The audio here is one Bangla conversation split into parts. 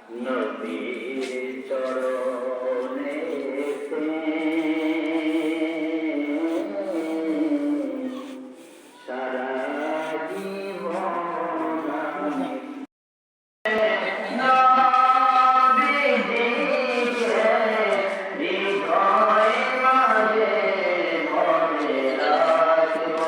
নবীর চরণেতে সারা জীবন আমি নবীজিকে হৃদয় মাঝে মনে রাখবো।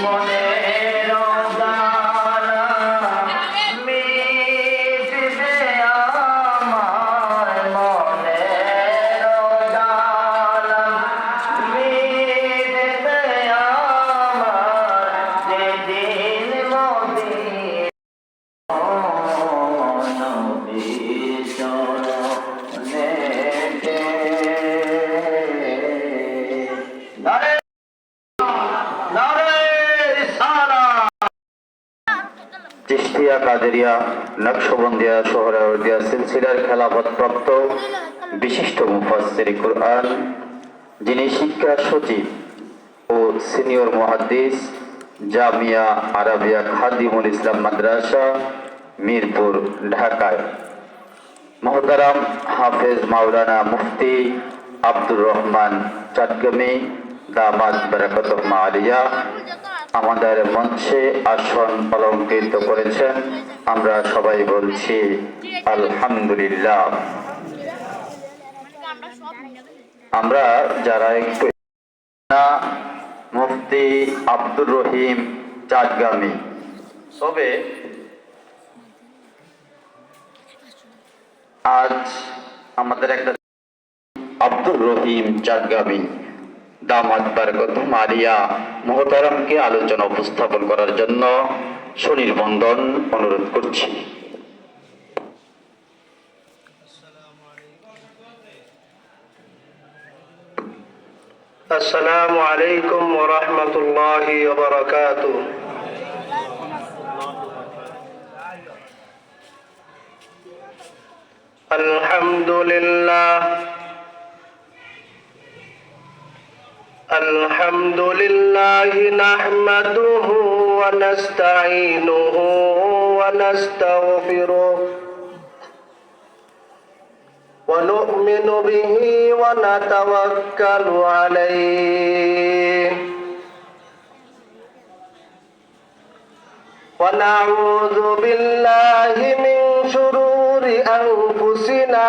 মনের জ্বালা মিটবে আমার, মনের জ্বালা মিটবে আমার, যেদিন নবীর চরণেতে নারে চিশতিয়া, কাদেরিয়া, নকশবন্দিয়া, সোহরাওয়ার্দিয়া সিলসিলার খেলাফতপ্রাপ্ত বিশিষ্ট মুফাসসির কুরআন, যিনি শিক্ষা সচিব ও সিনিয়র মুহাদ্দিস, জামিয়া আরাবিয়া খাদিমুল ইসলাম মাদ্রাসা, মিরপুর, ঢাকায়, মুহতারাম হাফেজ মাওলানা মুফতি আব্দুর রহমান চাটগামী দামাত বারাকাতুহু আলিয়া আমাদের মঞ্চে আসন অলঙ্কৃত করেছেন। আমরা সবাই বলছি আলহামদুলিল্লাহ। আমরা যারা একটু মুফতি আব্দুর রহিম চাটগামী, তবে আজ আমাদের একটা আব্দুর রহিম চাটগামী দামাত বারাকাতুহু আলিয়া মুহতারামকে আলোচনা উপস্থাপন করার জন্য সুনির্বন্দন অনুরোধ করছি। আসসালামু আলাইকুম ওয়া রাহমাতুল্লাহি ওয়া বারাকাতুহু। আলহামদুলিল্লাহ নাহমাদুহু ওয়া নাস্তাঈনুহু ওয়া নাস্তাগফিরুহু ওয়া নু'মিনু বিহি ওয়া নাতাওয়াক্কালু আলাইহি ওয়া নাউযু বিল্লাহি মিন শুরুরি আনফুসিনা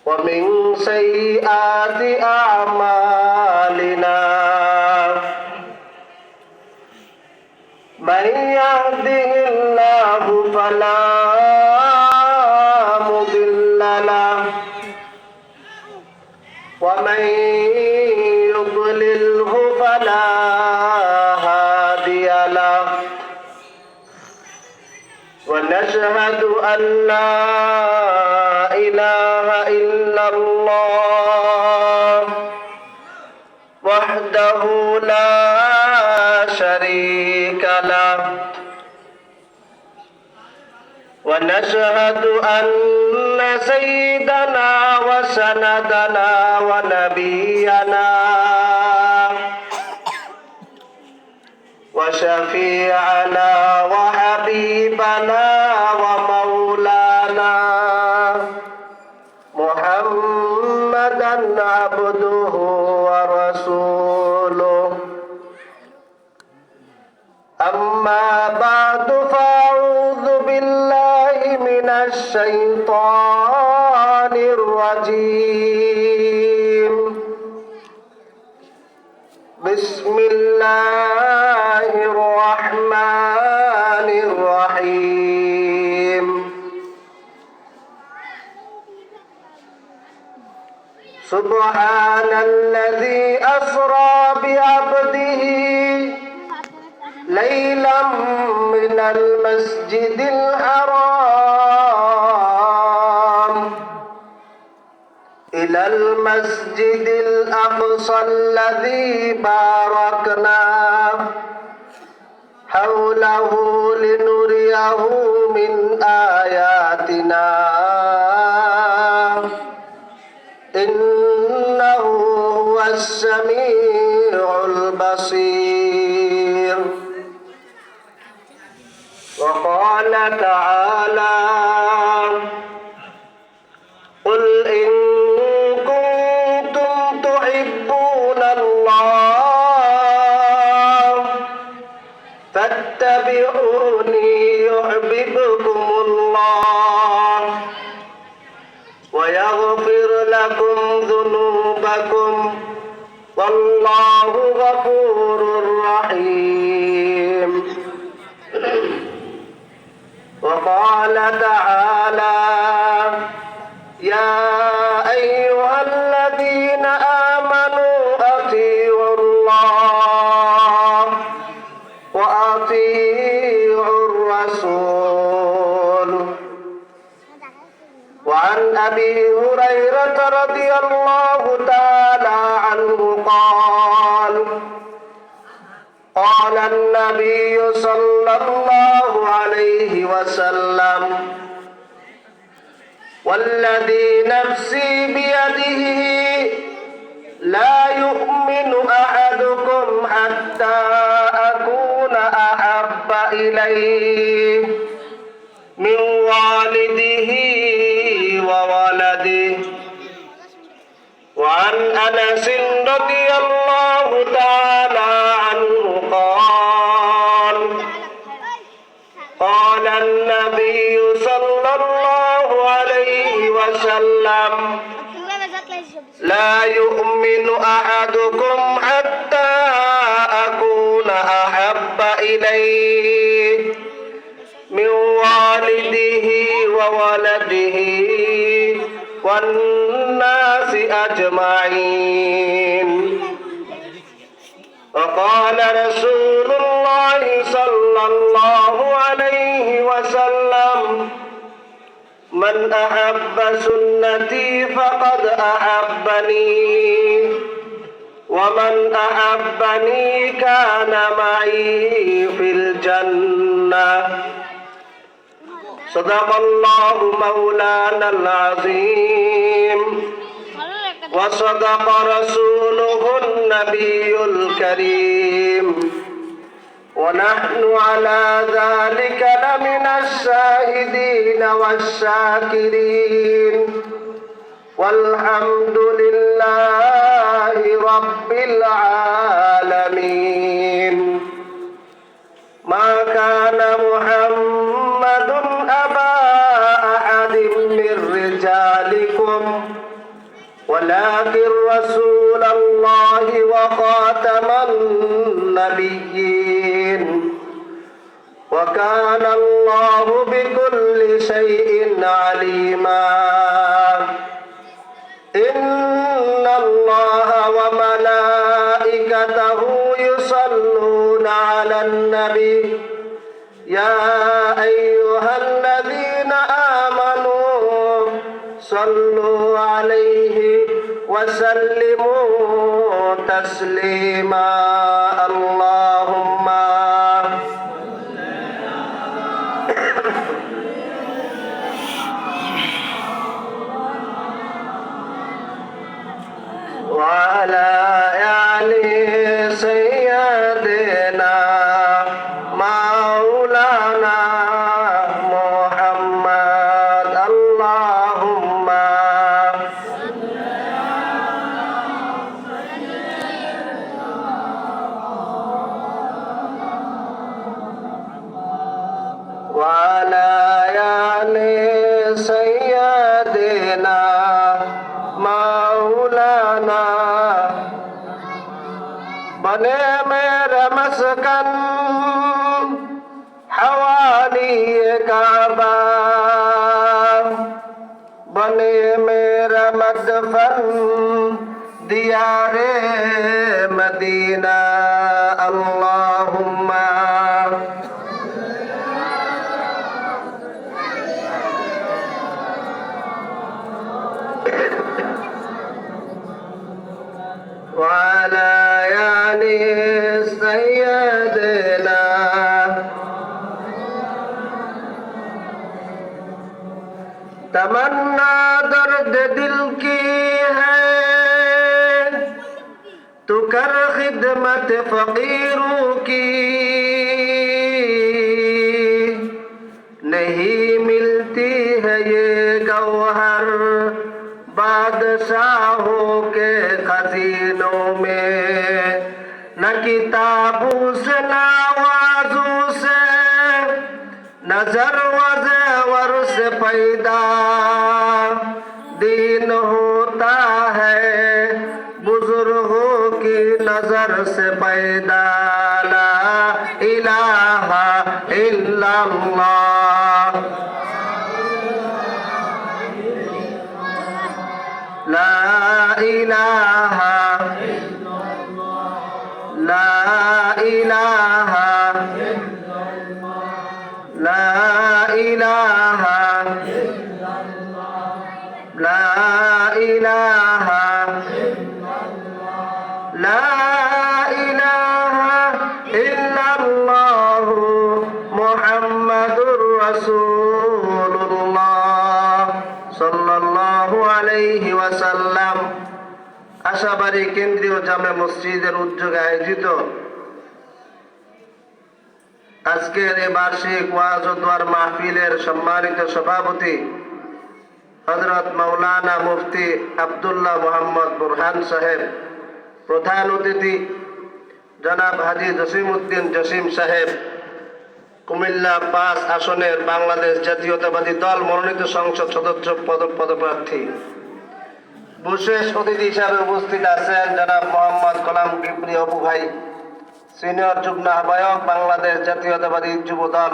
ومن سيئات أعمالنا من يهده الله فلا مضل له ومن يضلله فلا هادي له ونشهد أن لا إله إلا الله وحده لا شريك له ونشهد أن سيدنا وسندنا ونبينا وشفيعنا وحبيبنا ومولانا محمدا عبده ورسوله أما بعد فأعوذ بالله من الشيطان الرجيم بسم الله الرحمن الرحيم سبحان الذي أسرى بعبده ليلا من المسجد الحرام إلى المسجد الأقصى الذي باركنا حوله لنريه من آياتنا إنه هو السميع البصير. وقال تعالى قل إن كنتم تحبون الله فاتبعوني يحببكم الله ويغفر لكم ذنوبكم والله غفور رحيم. وقال تعالى يا أيها الذين آمنوا أطيعوا الله وأطيعوا الرسول. وعن أبي هريرة رضي الله تعالى عنه قال قال النبي صلى الله عليه وسلم والذي نفسي بيده لا يؤمن أحدكم حتى أكون أحب إليه من والده وولده. وعن أنس رضي الله تعالى عنه قال قال النبي صلى الله عليه وسلم لا يؤمن أحدكم حتى أكون أحب إليه من والده وولده والناس أجمعين. وقال رسول الله صلى الله عليه وسلم من أحب سنتي فقد أحبني ومن أحبني كان معي في الجنة. صدق الله مولانا العظيم وصدق رسوله النبي الكريم ونحن على ذلك لمن الشاهدين والشاكرين والحمد لله رب العالمين. ما كان محمد أبا أحد من رجالكم ولكن رسول الله وخاتم النبيين وكان الله بكل شيء عليما. إن الله وملائكته يصلون على النبي يا أيها الذين آمنوا صلوا عليه وسلموا تسليما. اللهم وعلى آل سيدنا مولانا محمد. اللهم وعلى آل سيدنا مولانا बने मेरे मस्कन हवाली काबा बने मेरा मदफन दियारे मदीना। अल्लाहुम्मा وعلى آل سيدنا तमन्ना दर्द दिल की है तू कर खिदमत फकीरों की नहीं मिलती है ये गौहर बादशाहों के खजीनों में न किताबों से न आवाज़ों से नजर वज़ेवर से पैदा दीन होता है बुजुर्गों की नजर से पैदा ला इलाहा इल्लल्लाह ला इलाहा ला इलाहा ला इलाहा ला इलाहा ला इलाहा इल्लल्लाह मुहम्मदुर রাসূলুল্লাহ সাল্লাল্লাহু আলাইহি ওয়াসাল্লাম। আশাবাড়ি কেন্দ্রীয় জামে মসজিদের উদ্যোগে আয়োজিত আজকের এই বার্ষিক ওয়াজ ও দোয়ার মাহফিলের সম্মানিত সভাপতি হযরত মাওলানা মুফতি আব্দুল্লাহ মোহাম্মদ বুরহান সাহেব, প্রধান অতিথি জনাব হাজী জসিমউদ্দিন জসিম সাহেব, কুমিল্লা ৫ আসনের বাংলাদেশ জাতীয়তাবাদী দল মনোনীত সংসদ সদস্য পদপ্রার্থী, বিশেষ অতিথি হিসাবে উপস্থিত আছেন জনাব মোহাম্মদ গোলাম কিবরি অপু ভাই, সিনিয়র যুগ্ম আহ্বায়ক বাংলাদেশ জাতীয়তাবাদী যুব দল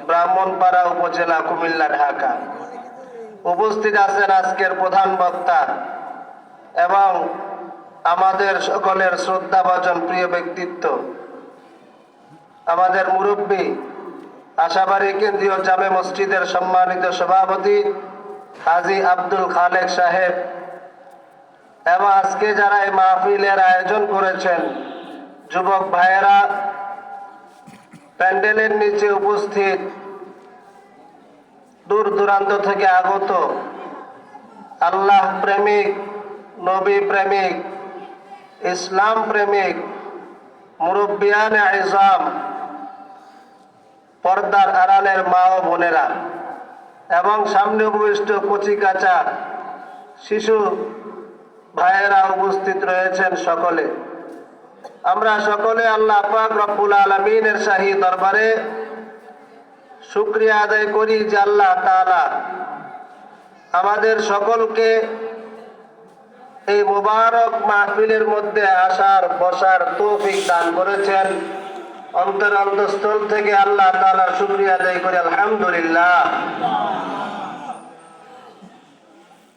ব্রাহ্মণপাড়া উপজেলা কুমিল্লা ঢাকা। উপস্থিত আছেন আজকের প্রধান বক্তা এবং আমাদের সকলের শ্রদ্ধাভাজন প্রিয় ব্যক্তিত্ব, আমাদের মুরব্বী আশাবাড়ি কেন্দ্রীয় জামে মসজিদের সম্মানিত সভাপতি হাজী আব্দুল খালেক সাহেব, এবং আজকে যারা এই মাহফিলের আয়োজন করেছেন যুবক ভাইয়েরা, প্যান্ডেলের নিচে উপস্থিত দূর দূরান্ত থেকে আগত আল্লাহ প্রেমিক, নবী প্রেমিক, ইসলাম প্রেমিক মুরব্বিয়ান আইজাম, পর্দার আড়ালের মা ও বোনেরা এবং সামনে উপবিষ্ট কচিকাঁচা শিশু ভাইয়েরা উপস্থিত রয়েছেন সকলে। আমরা সকলে আল্লাহ পাক রব্বুল আলামিনের শাহী দরবারে শুকরিয়া আদায় করি যে আল্লাহ তাআলা আমাদের সকলকে এই মুবারক মাহফিলের মধ্যে আসার বসার তৌফিক দান করেছেন। অন্তরস্থল থেকে আল্লাহ তাআলার শুকরিয়া আদায় করি আলহামদুলিল্লাহ।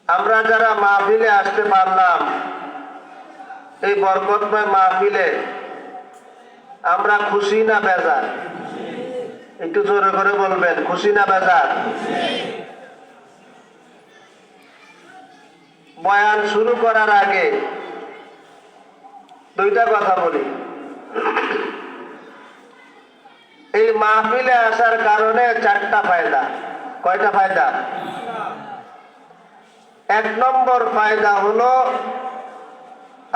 আমরা যারা মাহফিলে আসতে পারলাম, এই বরকতময় মাহফিলে আমরা খুশি না বেজার? একটু জোরে করে বলবেন, খুশি না বেজার? বয়ান শুরু করার আগে দুইটা কথা বলি। এই মাহফিলে আসার কারণে 4টা ফায়দা। কয়টা ফায়দা? 1 নম্বর ফায়দা হলো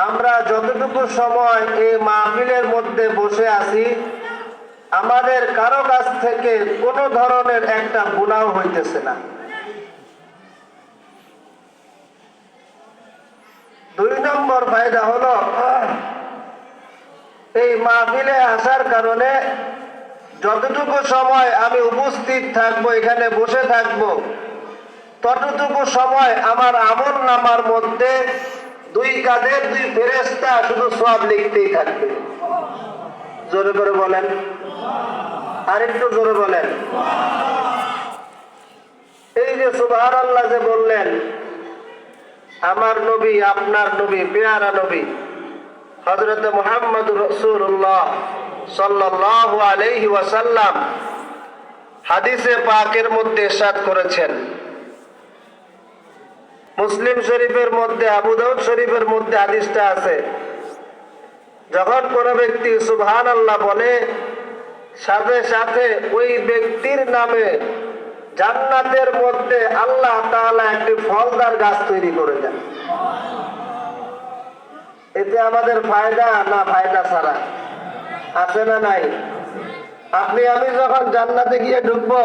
আমরা যতটুকু সময় এই মাহফিলের মধ্যে বসে আছি, আমাদের কারো কাছ থেকে কোনো ধরনের একটা গুনাহ হইতেছে না। 2 নম্বর ফায়দা হলো এই মাহফিলে আসার কারণে যতটুকু সময় আমি উপস্থিত থাকবো, এখানে বসে থাকবো, ততটুকু সময় আমার আমল নামার মধ্যে 2 কাঁধের 2 ফেরেশতা শুধু সওয়াব লিখতেই থাকবে। জোরে করে বলেন, আরেকটু জোরে বলেন। এই যে সুবহানাল্লাহ যে বললেন, আমার নবী, আপনার নবী, পেয়ারা নবী হযরত মুহাম্মদুর রাসূলুল্লাহ সাল্লাল্লাহু আলাইহি ওয়াসাল্লাম হাদিসে পাকের মধ্যে ইরশাদ করেছেন, মুসলিম শরীফের মধ্যে, আবু দাউদ শরীফের মধ্যে হাদিসটা আছে, যখন কোনো ব্যক্তি সুবহানাল্লাহ বলে, সাথে সাথে ওই ব্যক্তির নামে জান্নাতের মধ্যে আল্লাহ তাআলা একটি ফলদার গাছ তৈরি করে দেন। এতে আমাদের ফায়দা না ফায়দা ছাড়া আছে না নাই? আপনি আমি যখন জান্নাতে গিয়ে ঢুকবো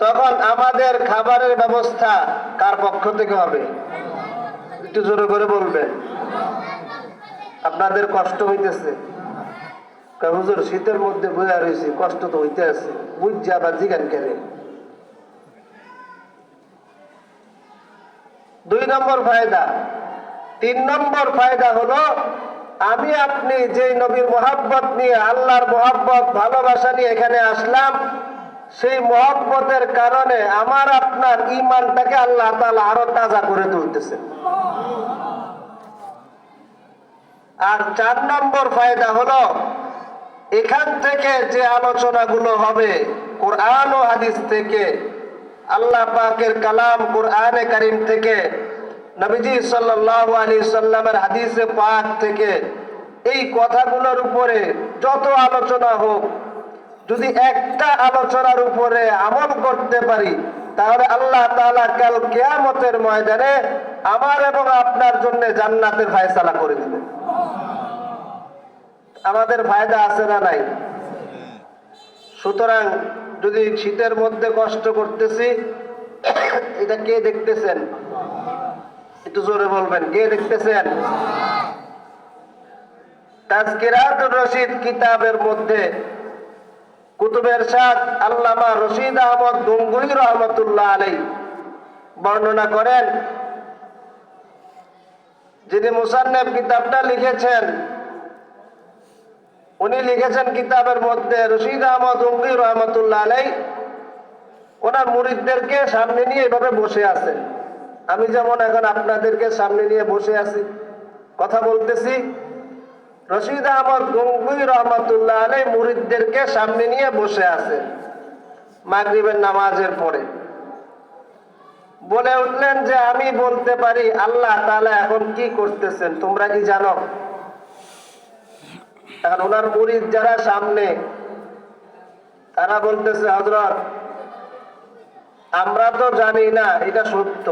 তখন আমাদের খাবারের ব্যবস্থা কার পক্ষ থেকে হবে? একটু জোরে করে বলবেন। আপনাদের কষ্ট হইতেছে? হুজুর শীতের মধ্যে বইয়া রয়েছি, কষ্ট তো হইতে আছে, বুঝছি আবার জিগান কেড়ে। 2 নম্বর ফায়দা। 3 নম্বর ফায়দা হলো আমি আপনি যে নবীর মহব্বত নিয়ে, আল্লাহর মহব্বত ভালোবাসা নিয়ে এখানে আসলাম, সেই মহব্বতের কারণে আমার আপনার ঈমানটাকে আল্লাহ তাআলা আরো তাজা করে তুলতেছে। আর 4 নম্বর ফায়দা হলো এখান থেকে যে আলোচনাগুলো হবে কোরআন ও হাদিস থেকে, আল্লাহ পাকের কালাম কোরআনে কারীম থেকে, নবীজি সাল্লাল্লাহু আলাইহি সাল্লামের হাদিসে পাক থেকে, এই কথাগুলোর উপরে যত আলোচনা হোক, যদি একটা আলোচনার উপরে আমল করতে পারি তাহলে আল্লাহ তাআলা কাল কিয়ামতের ময়দানে আমার এবং আপনার জন্য জান্নাতের ফয়সালা করে দিবেন। আমাদের ফায়দা আছে না নাই? সুতরাং যদি শীতের মধ্যে কষ্ট করতেছি, এটা কে দেখতেছেন? একটু জোরে বলবেন, কে দেখতেছেন? তাজকিরাতুর রশিদ কিতাবের মধ্যে কুতুবে ইরশাদ আল্লামা রশিদ আহমদ গঙ্গুহি রহমাতুল্লাহ আলাইহি বর্ণনা করেন, যিনি মুসান্নিফ কিতাবটা লিখেছেন, উনি লিখেছেন কিতাবের মধ্যে রশিদ আহমদ গঙ্গুহি রহমাতুল্লাহ আলাইহি ওনার মুরিদদেরকে সামনে নিয়ে এভাবে বসে আছেন। আমি যেমন এখন আপনাদেরকে সামনে নিয়ে বসে আছি, কথা বলতেছি, রশিদ আহমদ গঙ্গুহি রহমাতুল্লাহ আলাইহি মুরিদদেরকে সামনে নিয়ে বসে আছেন মাগরিবের নামাজের পরে। বলে উঠলেন যে আমি বলতে পারি আল্লাহ তাআলা এখন কি করতেছেন তোমরা কি জানো? এখন ওনার মুরিদ যারা সামনে, তারা বলতেছে হযরত আমরা তো জানি না, এটা সত্য,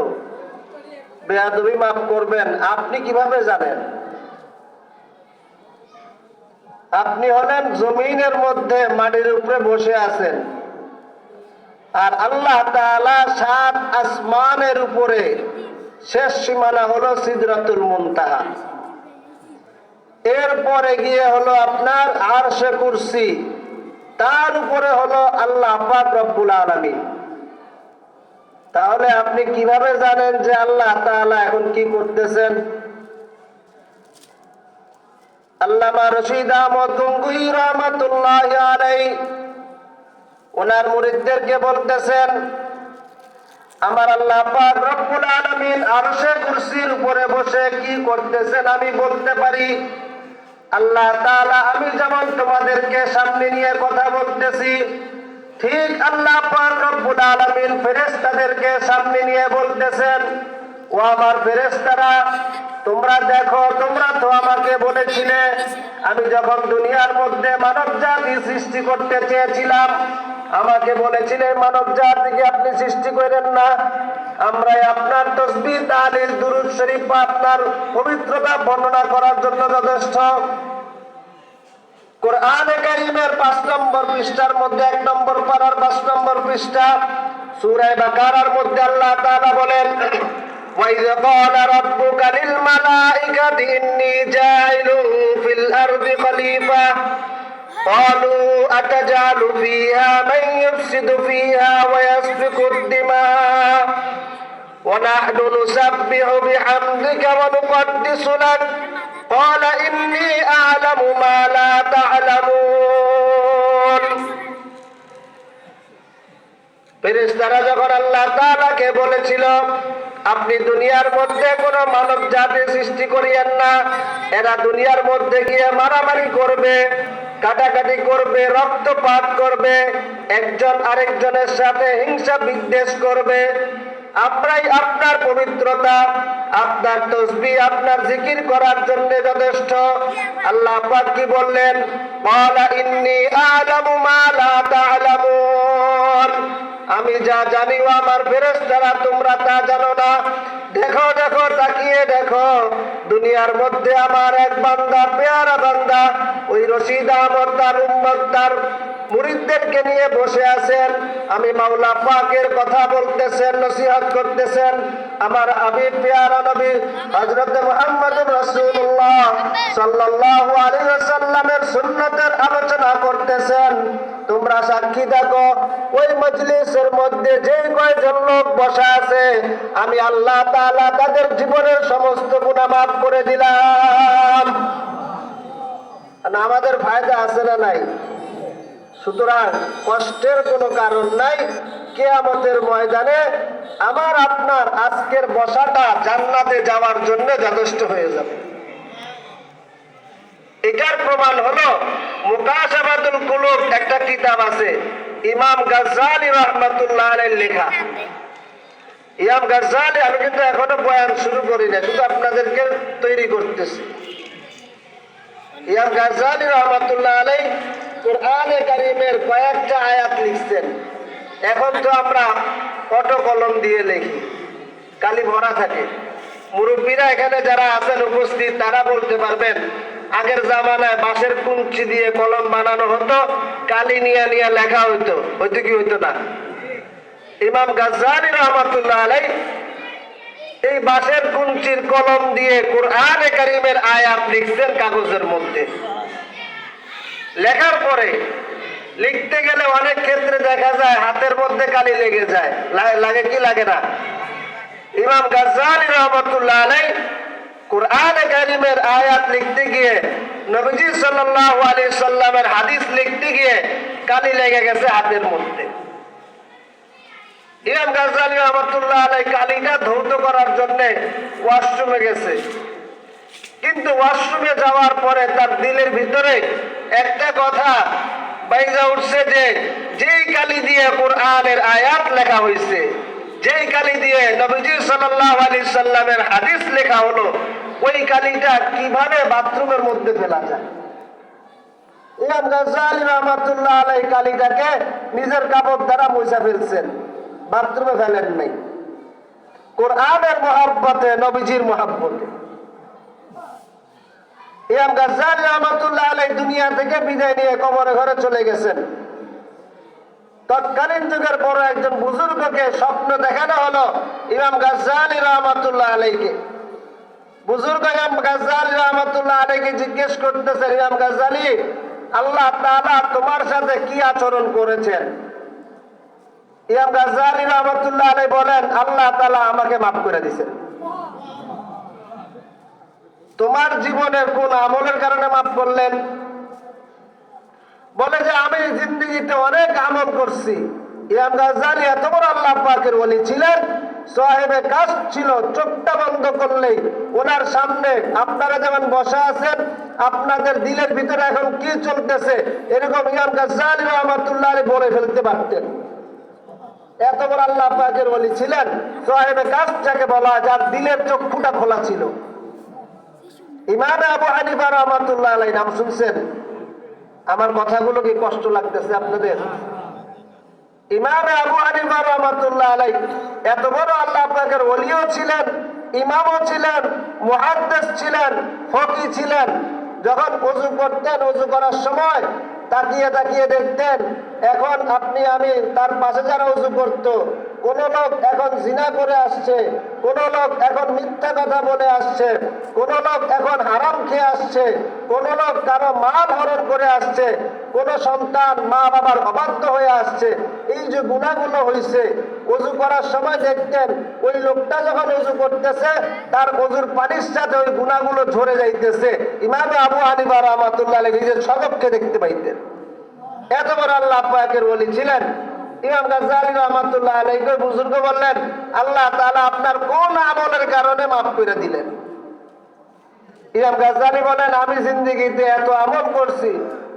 বেয়াদবি মাফ করবেন, আপনি কিভাবে জানেন? আপনি হলেন জমিনের মধ্যে মাটির উপরে বসে আছেন, আর আল্লাহ তাআলা 7 আসমানের উপরে শেষ সীমানা হলো সিদরাতুল মুনতাহা, এরপরে গিয়ে হলো আপনার আরশে কুরসি, তার উপরে হলো আল্লাহ পাক রব্বুল আলামিন। তাহলে আপনি কিভাবে জানেন যে আল্লাহ তাআলা এখন কি করতেছেন? আল্লামা রশিদ আহমদ গঙ্গুহি রহমাতুল্লাহি আলাইহি ওনার মুরিদদেরকে বলতেছেন, আমার আল্লাহ পাক রব্বুল আলামিন আরশে কুরসির উপরে বসে কি করতেছেন আমি বলতে পারি। আল্লাহ তাআলা আমি যেমন তোমাদেরকে সামনে নিয়ে কথা বলতেছি, ঠিক আল্লাহ পাক রব্বুল আলামিন ফেরেশতাদেরকে সামনে নিয়ে বলতেছেন, ও আমার ফেরেশতারা তোমরা দেখো, তোমরা তো আমাকে বলেছিলে আমি যখন দুনিয়ার মধ্যে মানব জাতি সৃষ্টি করতে চেয়েছিলাম, আমাকে বলেছিলেন মানব জাতিকে আপনি সৃষ্টি করেন না, আমরা আপনার তাসবিহ তাহলিল দুরূদ শরীফ বা আপনার পবিত্রতা বর্ণনা করার জন্য যথেষ্ট। কোরআনে কারীমের 5 নম্বর পৃষ্ঠার মধ্যে 1 নম্বর পারার 5 নম্বর পৃষ্ঠা সূরা বাকারার মধ্যে আল্লাহ তাআলা বলেন, وَإِذْ قَالَ رَبُّكَ لِلْمَلَائِكَةِ إِنِّي جَاعِلٌ فِي الْأَرْضِ خَلِيفَةً قَالُوا أَتَجْعَلُ فِيهَا مَن يُفْسِدُ فِيهَا وَيَسْفِكُ الدِّمَاءَ وَنَحْنُ نُسَبِّحُ بِحَمْدِكَ وَنُقَدِّسُ لَكَ قَالَ إِنِّي أَعْلَمُ مَا لَا تَعْلَمُونَ। ফেরেশতারা যখন আল্লাহ তাআলাকে বলেছিল আপনি দুনিয়ার মধ্যে কোন মানব জাতি সৃষ্টি করিয়েন না, এরা দুনিয়ার মধ্যে গিয়ে মারামারি করবে, কাটাকাটি করবে, রক্তপাত করবে, একজন আরেকজনের সাথে হিংসা বিদ্বেষ করবে, আমরাই আপনার পবিত্রতা, আপনার তাসবিহ, আপনার জিকির করার জন্য যথেষ্ট। আল্লাহ পাক কি বললেন? ক্বালা ইন্নী আ'লামু মা লা তা'লামুন। আমি যা জানি ও আমার ফেরেশতারা তোমরা তা জানো না। দেখো দেখো, তাকিয়ে দেখো, দুনিয়ার মধ্যে আমার এক বান্দা, পেয়ারা বান্দা, ওই রশিদ আহমদ তার উম্মত, তার মুরিদদেরকে নিয়ে বসে আছেন। আমি মাওলা পাকের কথা বলতেছেন, নসিহত করতেছেন। আমার হাবিব পেয়ারা নবী হযরত মুহাম্মদুর রাসূলুল্লাহ সাল্লাল্লাহু আলাইহি ওয়াসাল্লামের সুন্নতের আলোচনা করতেছেন। তোমরা সাক্ষী থাকো, ওই মজলিসের মধ্যে যে কয়জন লোক বসা আছে, আমি আল্লাহ তাআলা তাদের জীবনের সমস্ত গুনাহ মাফ করে দিলাম। আমাদের ফায়দা আছে না নাই? সুতরাং কষ্টের কোনো কারণ নাই। কিয়ামতের ময়দানে আমার আপনার আজকের বসাটা জান্নাতে যাওয়ার জন্য যথেষ্ট হয়ে যাবে। এটার প্রমাণ হলো মুকাশাফাতুল কুলুব, একটা কিতাব আছে ইমাম গাজ্জালী রাহমাতুল্লাহ আলাইহির লেখা। ইমাম গাজ্জালী, আমি কিন্তু এখনো বয়ান শুরু করি না, শুধু আপনাদেরকে তৈরি করতেছি। ইমাম গাজ্জালী রাহমাতুল্লাহ আলাইহি কোরআনে কারীমের কয়েকটা আয়াত লিখছেন। এখন তো আমরা অটো কলম দিয়ে লিখি, কালি ভরা থাকে। মুরব্বীরা এখানে যারা আছেন উপস্থিত, তারা বলতে পারবেন আগের জামানায় বাঁশের কুঞ্চি দিয়ে কলম বানানো হতো, কালি নিয়ে নিয়ে লেখা হইতো। হইতো কি হইতো না? ইমাম গাজ্জালী রাহমাতুল্লাহ আলাইহি এই বাঁশের কুঞ্চির কলম দিয়ে কোরআনে কারীমের আয়াত লিখছেন কাগজের মধ্যে। লেখার পরে লিখতে গেলে অনেক ক্ষেত্রে দেখা যায় হাতের মধ্যে কালি লেগে যায়। লাগে কি লাগে না? ইমাম গাজ্জালী রাহমাতুল্লাহ আলাইহি কোরআনে কারীমের আয়াত লিখতে গিয়ে, নবীজি সাল্লাল্লাহু আলাইহি সাল্লামের হাদিস লিখতে গিয়ে কালি লেগে গেছে হাতের মধ্যে। ইমাম গাজ্জালী রাহমাতুল্লাহ আলাইহি কালিটা ধৌত করার জন্য ওয়াশরুমে গেছে, কিন্তু ওয়াশরুমে যাওয়ার পরে তার দিলের ভিতরে একটা কথা বাইজা উঠছে যে যেই কালি দিয়ে কোরআনের আয়াত লেখা হয়েছে, যেই কালি দিয়ে নবীজি সাল্লাল্লাহু আলাইহি সাল্লামের হাদিস লেখা হলো, ওই কালিটা কিভাবে বাথরুমের মধ্যে ফেলা যায়? ইমাম গাজ্জালী রাহমাতুল্লাহ আলাইহি কালিটাকে নিজের কাপড় দ্বারা মুছে ফেলছেন, বাথরুমে ফেলেন নাই। কোরআনের মহব্বতে, নবীজির মহব্বতে ইমাম গাজ্জালী রাহমাতুল্লাহ আলাইহি দুনিয়া থেকে বিদায় নিয়ে কবরে ঘরে চলে গেছেন। তৎকালীন যুগের বড় একজন বুজুর্গকে স্বপ্ন দেখানো হলো ইমাম গাজ্জালী রাহমাতুল্লাহ আলাইহিকে। বুজুর্গ ইমাম গাজ্জালী রাহমাতুল্লাহ আলাইহিকে জিজ্ঞেস করতেছেন, ইমাম গাজ্জালী, আল্লাহ তাআলা তোমার সাথে কি আচরণ করেছেন? ইমাম গাজ্জালী রাহমাতুল্লাহ আলাইহি বলেন, আল্লাহ তাআলা আমাকে মাফ করে দিয়েছেন। তোমার জীবনের কোন আমলের কারণে মাফ করলেন? বলে যে আমি জিন্দেগিতে অনেক আমল করছি। ইমাম গাজ্জালী এত বড় আল্লাহ পাকের ওলি ছিলেন, সাহেবে কাজ ছিল, চোখটা বন্ধ করলেই ওনার সামনে আপনারা যেমন বসা আছেন, আপনাদের দিলের ভিতরে এখন কি চলতেছে এরকম ইমাম গাজ্জালী রাহমাতুল্লাহ আলাইহি বলে ফেলতে পারতেন। এত বড় আল্লাহ পাকের ওলি ছিলেন, সাহেবে কাজ যাকে বলা, যার দিলের চক্ষুটা খোলা ছিল। ইমাম আবু হানিফা রাহমাতুল্লাহ আলাইহি নাম শুনছেন? আমার কথাগুলো কি কষ্ট লাগতেছে আপনাদের? ইমাম আবু হানিফা রাহমাতুল্লাহ আলাইহি এত বড় আল্লাহ পাকের ওলিও ছিলেন, ইমামও ছিলেন, মুহাদ্দিস ছিলেন, ফকি ছিলেন। যখন ওযু করতেন, ওযু করার সময় তাকিয়ে তাকিয়ে দেখতেন, এখন আপনি আমি তার পাশে যারা ওযু করতো, কোন লোক এখন জিনা করে আসছে, কোন লোক এখন মিথ্যা কথা বলে আসছে, কোন লোক এখন হারাম খেয়ে আসছে, কোন লোক কারো মাল হরণ করে আসছে, কোন সন্তান মা বাবার অবাধ্য হয়ে আসছে। এই যে গুনাহগুলো হয়েছে, ওযু করার সময় দেখতেন ওই লোকটা যখন ওযু করতেছে তার ওযুর পানির সাথে ওই গুনাহগুলো ঝরে যাইতেছে। ইমাম আবু হানিফা রাহমাতুল্লাহ আলাইহি নিজের স্বচক্ষে দেখতে পাইতেন। এত বড় আল্লাহ পাকের ওলি ছিলেন। ইমাম গাজ্জালী রাহমাতুল্লাহ আলাইহি বুজুর্গ বললেন, আল্লাহ তাআলা আপনার কোন আমলের কারণে মাফ করে দিলেন? ইমাম গাজ্জালী বলেন, আমি জিন্দেগিতে এত আমল করছি,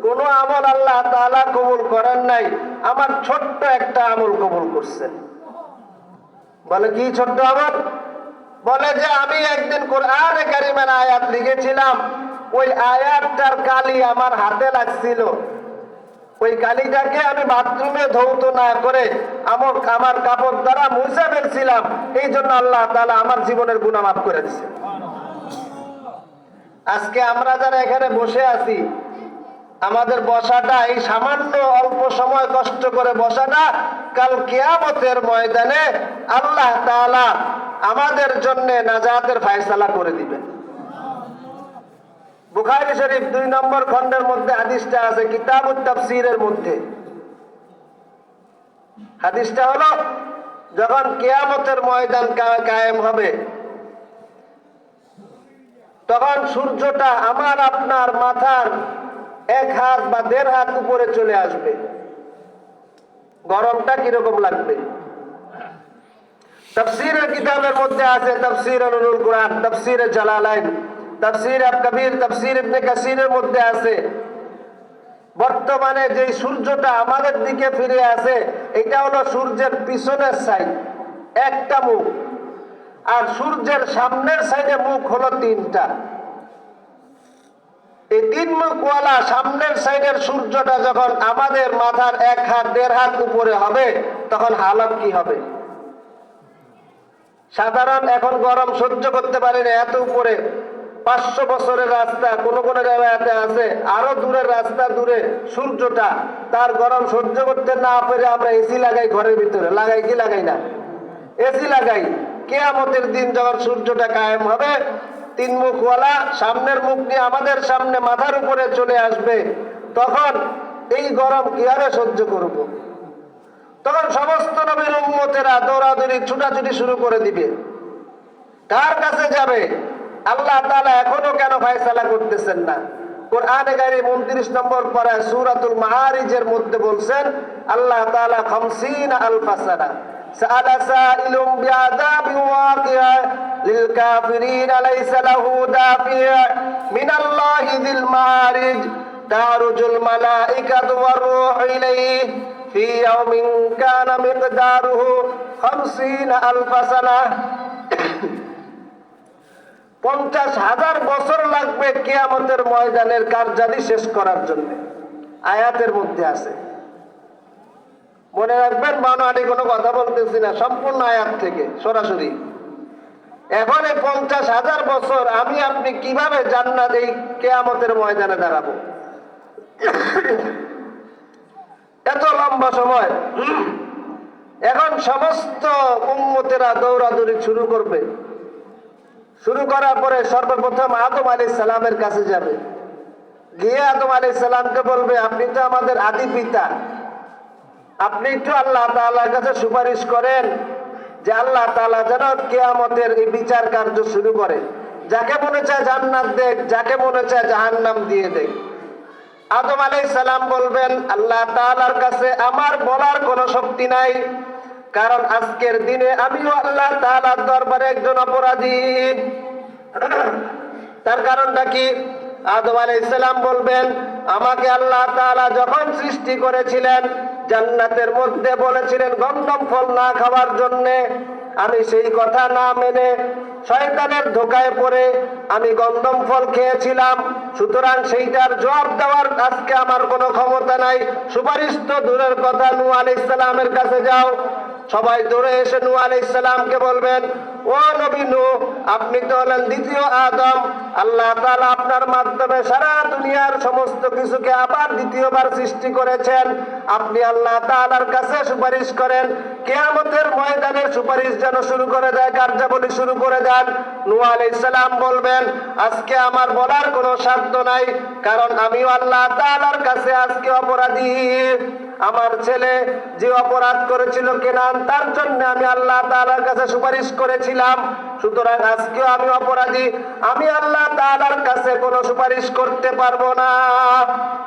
কোন আমল আল্লাহ তাআলা কবুল করেন নাই, আমার ছোট্ট একটা আমল কবুল করছেন। বলে কি ছোট্ট আমল? বলে যে আমি একদিন কোরআনে কারীমের আয়াত লিখেছিলাম, ওই আয়াতটার কালি আমার হাতে লাগছিল। ওই কালিটাকে আমি বাথরুমে ধৌত না করে আমার কাপড় দ্বারা মুছে ফেলছিলাম, এই জন্য আল্লাহ তাআলা আমার জীবনের গুনাহ মাফ করে দিয়েছে। আজকে আমরা যারা এখানে বসে আছি, আমাদের বসাটা এই সামান্য অল্প সময় কষ্ট করে বসাটা কাল কিয়ামতের ময়দানে আল্লাহ তাআলা আমাদের জন্য নাজাতের ফয়সালা করে দিবেন। বুখারী শরীফ 2 নম্বর খণ্ডের মধ্যে হাদিসটা আছে, কিতাবুত তাফসীরের মধ্যে। হাদিসটা হলো, যখন কিয়ামতের ময়দান কায়েম হবে, তখন সূর্যটা আমার আপনার মাথার 1 হাত বা 1.5 হাত উপরে চলে আসবে। গরমটা কিরকম লাগবে? তাফসীরের কিতাবের মধ্যে আছে, তাফসীর উলুল কুরআন, তাফসীর জালালাইন, তাফসীর কবির, তাফসীর ইবনে কাসিরের মধ্যে আছে, বর্তমানে যে সূর্যটা আমাদের দিকে ফিরে আছে, এটা হলো সূর্যের পিছনের সাইড, একটা মুখ, আর সূর্যের সামনের সাইডে মুখ হলো 3টা। এই 3 মুখওয়ালা সামনের সাইডের সূর্যটা যখন আমাদের মাথার 1 হাত 1.5 হাত উপরে হবে, তখন হালত কি হবে? সাধারণ এখন গরম সহ্য করতে পারি না, এত উপরে 500 বছরের রাস্তা, কোন কোন জায়গাতে আছে আরো দূরের রাস্তা, দূরে সূর্যটা, তার গরম সহ্য করতে না পেরে আমরা এসি লাগাই ঘরের ভিতরে, লাগাই কি লাগাই না? এসি লাগাই। কিয়ামতের দিন যখন সূর্যটা কায়েম হবে, 3 মুখওয়ালা সামনের মুখ নিয়ে আমাদের সামনে মাথার উপরে চলে আসবে, তখন এই গরম কিভাবে সহ্য করব? তখন সমস্ত নবীর উম্মতেরা দৌড়াদৌড়ি ছুটাছুটি শুরু করে দিবে। কার কাছে যাবে? আল্লাহ তাআলা এখনো কেন ফয়সালা করতেছেন না? কোরআনে কারীম 29 নম্বর পারায় সূরাতুল মাআরিজের মধ্যে বলছেন, আল্লাহ তাআলা 50 আলফ সানা সাআলা সাইলুম বিআযাবিন ওয়াকিআ লিল কাফিরিন লাইসা লাহু দাফিআ মিনাল্লাহি যিল মাআরিজ তারুজুল মালাইকাতু ওয়ার রূহু ইলাইহি ফি ইয়াউমিন কানা মিকদারুহু 50 আলফ সানা। 50,000 বছর লাগবে কিয়ামতের ময়দানের কার্যাদি শেষ করার জন্য, আয়াতের মধ্যে আছে। মনে রাখবেন, বানোয়ারি কোনো কথা বলতেছি না, সম্পূর্ণ আয়াত থেকে সরাসরি। এখন এই 50,000 বছর আমি আপনি কিভাবে জান্নাত এই কিয়ামতের ময়দানে দাঁড়াবো? এত লম্বা সময়। এখন সমস্ত উম্মতেরা দৌড়াদৌড়ি শুরু করবে। শুরু করার পরে সর্বপ্রথম আদম আলাইহিস সালামের কাছে যাবে, গিয়ে আদম আলাইহিস সালামকে বলবে, আপনি তো আমাদের আদি পিতা, আপনি একটু আল্লাহ তাআলার কাছে সুপারিশ করেন যে আল্লাহ তাআলা যেন কিয়ামতের এই বিচার কার্য শুরু করে, যাকে মনে চায় জান্নাত দেখ, যাকে মনে চায় জাহান্নাম দিয়ে দেখ। আদম আলাইহিস সালাম বলবেন, আল্লাহ তাআলার কাছে আমার বলার কোনো শক্তি নাই, কারণ আজকের দিনে আমিও আল্লাহ তাআলার দরবারে একজন অপরাধী। তার কারণটা কি? আদম আলাইহিস সালাম বলবেন, আমাকে আল্লাহ তাআলা যখন সৃষ্টি করেছিলেন, জান্নাতের মধ্যে বলেছিলেন গন্ধম ফল না খাওয়ার জন্য, আমি সেই কথা না মেনে শয়তানের ধোকায় পড়ে আমি গন্ধম ফল খেয়েছিলাম। সুতরাং সেইটার জবাব দেওয়ার আজকে আমার কোনো ক্ষমতা নাই। সুপারিশ তো দূরের কথা, নূহ আলাইহিস সালামের কাছে যাও। সবাই দৌড়ে এসে নূহ আলাইহিস সালামকে বলবেন, ও নবী নূহ, আপনি তো হলেন দ্বিতীয় আদম, আল্লাহ তাআলা আপনার মাধ্যমে সারা দুনিয়ার সমস্ত কিছুকে আবার দ্বিতীয়বার সৃষ্টি করেছেন। আপনি আল্লাহ তাআলার কাছে সুপারিশ করেন, কিয়ামতের ময়দানে সুপারিশ যেন শুরু করে দেয়, কার্যাবলী শুরু করে দেন। নূহ আলাইহিস সালাম বলবেন, আজকে আমার বলার কোনো সাধ্য নাই, কারণ আমিও আল্লাহ তাআলার কাছে আজকে অপরাধী। আমার ছেলে যে অপরাধ করেছিল কেনান, তার জন্য আমি আল্লাহ তাআলার কাছে সুপারিশ করেছিলাম। সুতরাং আজকেও আমি অপরাধী, আমি আল্লাহ তাআলার কাছে কোনো সুপারিশ করতে পারবো না।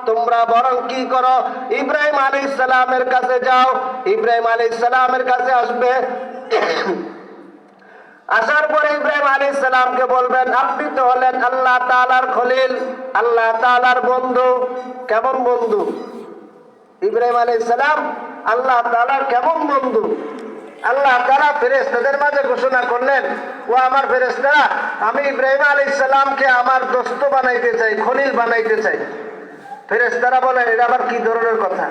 তোমরা বরং কি করো, ইব্রাহিম আলাইহিস সালামের কাছে যাও। ইব্রাহিম আলাইহিস সালামের কাছে আসবে। আসার পরে ইব্রাহিম আলাইহিস সালামকে বলবেন, আপনি তো হলেন আল্লাহ তাআলার খলিল, আল্লাহ তাআলার বন্ধু। কেমন বন্ধু? ইব্রাহিম আলাইহিস সালাম আল্লাহ তাআলার কেমন বন্ধু? আল্লাহ তাআলা ফেরেশতাদের মাঝে ঘোষণা করলেন, ও আমার ফেরেশতারা, আমি ইব্রাহিম আলাইহিস সালামকে আমার দোস্ত বানাইতে চাই, খলিল বানাইতে চাই। ফেরেশতারা বলেন এটা আবার কি ধরনের কথা?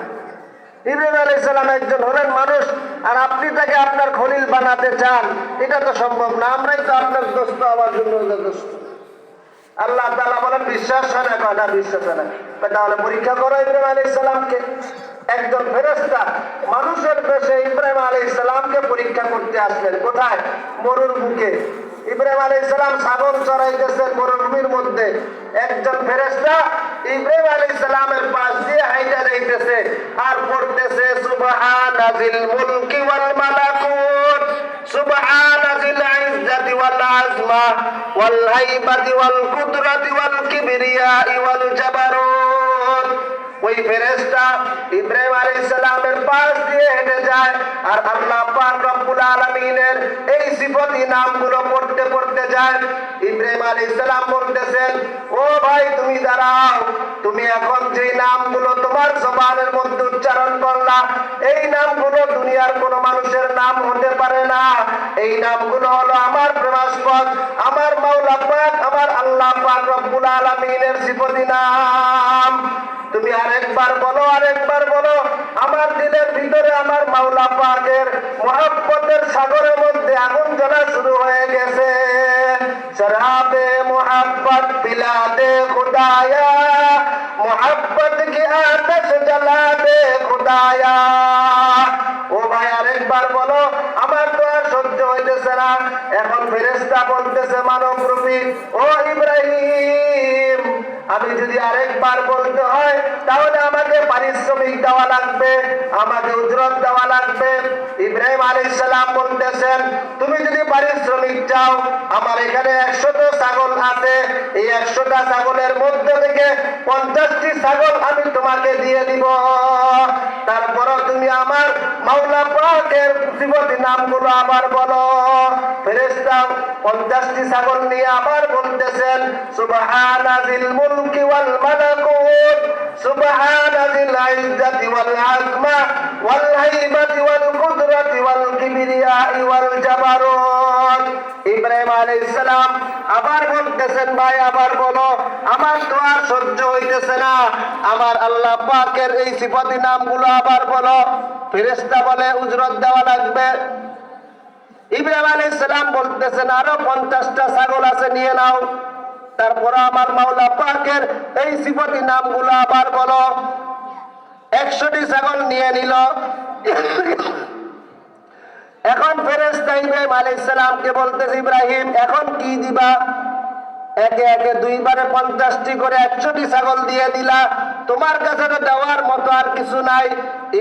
ইব্রাহিম আলাইহিস সালাম একজন হলেন মানুষ, আর আপনি তাকে আপনার খলিল বানাতে চান, এটা তো সম্ভব না। আমরাই তো আপনার দোস্ত হওয়ার জন্য যথেষ্ট। আল্লাহ তাআলা বলেন বিশ্বাস হয় না? কয় না, বিশ্বাস হয় না। তাহলে পরীক্ষা করো ইব্রাহিম আলাইহিস সালামকে। একজন ফেরেশতা মানুষের বেশে ইব্রাহিম আলাইহিস সালামকে পরীক্ষা করতে আসলেন। কোথায়? মরুর বুকে। ইব্রাহিম আলাইহিস সালাম ছাগল চড়াইতেছেন মরুভূমির মধ্যে। একজন ফেরেশতা ইব্রাহিম আলাইহিস সালামের পাশ দিয়ে হাইটা যাইতেছে আর পড়তেছে সুবহানাজিল মুলকি ওয়াল মালাকুত, সুবহানাজিল ইজ্জাতি ওয়াল আজমা ওয়াল হাইবাতি ওয়াল কুদরাতি ওয়াল কিবরিয়াই ওয়াল জাবারুত। ওই ফেরেশতা ইব্রাহিম আলাইহিস সালামের পাশ দিয়ে হেঁটে যায় আর আল্লাহ পাক রব্বুল আলামিনের এই সিফাতি নামগুলো পড়তে পড়তে যায়। ইব্রাহিম আলাইহিস সালাম বলতেছেন, ও ভাই তুমি দাঁড়াও, তুমি এখন যে নামগুলো তোমার জবানের মধ্যে উচ্চারণ করলা, এই নামগুলো দুনিয়ার কোনো মানুষের নাম হতে পারে না। এই নামগুলো হলো আমার প্রেমাস্পদ, আমার মাওলা পাক, আমার আল্লাহ পাক রব্বুল আলামিনের সিফাতি নাম। তুমি আরেকবার বলো, আরেকবার বলো। আমার দিলের ভিতরে আমার মাওলা পাকের মুহাব্বতের সাগরের মধ্যে আগুন জ্বলা শুরু হয়ে গেছে। শরাবে মুহাব্বত পিলা দে খুদায়া, মুহাব্বত কি আতশ জ্বালা দে খুদায়া। ও ভাই আরেকবার বলো, আমার তো আর সহ্য হইতেছে না। এখন ফেরেশতা বলতেছে মানবরূপী, ও ইব্রাহিম, আমি যদি আরেকবার বলতে হয় তাহলে আমাকে পারিশ্রমিক দেওয়া লাগবে, আমাকে উজরত দেওয়া লাগবে। ইব্রাহিম আলাইহিস সালাম বলতেছেন, তুমি যদি পারিশ্রমিক চাও, আমার এখানে 100টা ছাগল আছে, এই 100টা ছাগলের মধ্যে থেকে 50টি ছাগল আমি তোমাকে দিয়ে দিব। তারপরও তুমি আমার মাওলা পাকের সিফাতি নামগুলো আবার বলো। ফেরেশতা 50টি ছাগল নিয়ে আবার বলতেছেন, সুবহানাজিল মুলকি ওয়াল মালাকুত, সুবহানাজিল ইজ্জাতি ওয়াল আজমা ওয়াল হাইবাতি ওয়াল কুদরাতি ওয়াল কিবরিয়াই ওয়াল জাবারুত। ইব্রাহিম আলাইহিস সালাম আবার বলতেছেন, ভাই আবার বলো, আমার তো আর সহ্য হইতেছে না, আমার আল্লাহ পাকের এই সিফাতি নামগুলো আবার বলো। ফেরেশতা বলে উজরত দেওয়া লাগবে। ইব্রাহিম আলাইহিস সালাম বলতেছেন, আরো 50টা ছাগল আছে, নিয়ে নাও। তারপর আমার মাওলা পাকের এই সিফাতি নামগুলো আবার বলো। 100টি ছাগল নিয়ে নিল। এখন ফেরেশতা ইব্রাহিম আলাইহিস সালামকে বলতেছে, ইব্রাহিম এখন কি দিবা? একে একে দুইবারে 50টি করে 100টি ছাগল দিয়ে দিলা, তোমার কাছে তো দেওয়ার মতো আর কিছু নাই।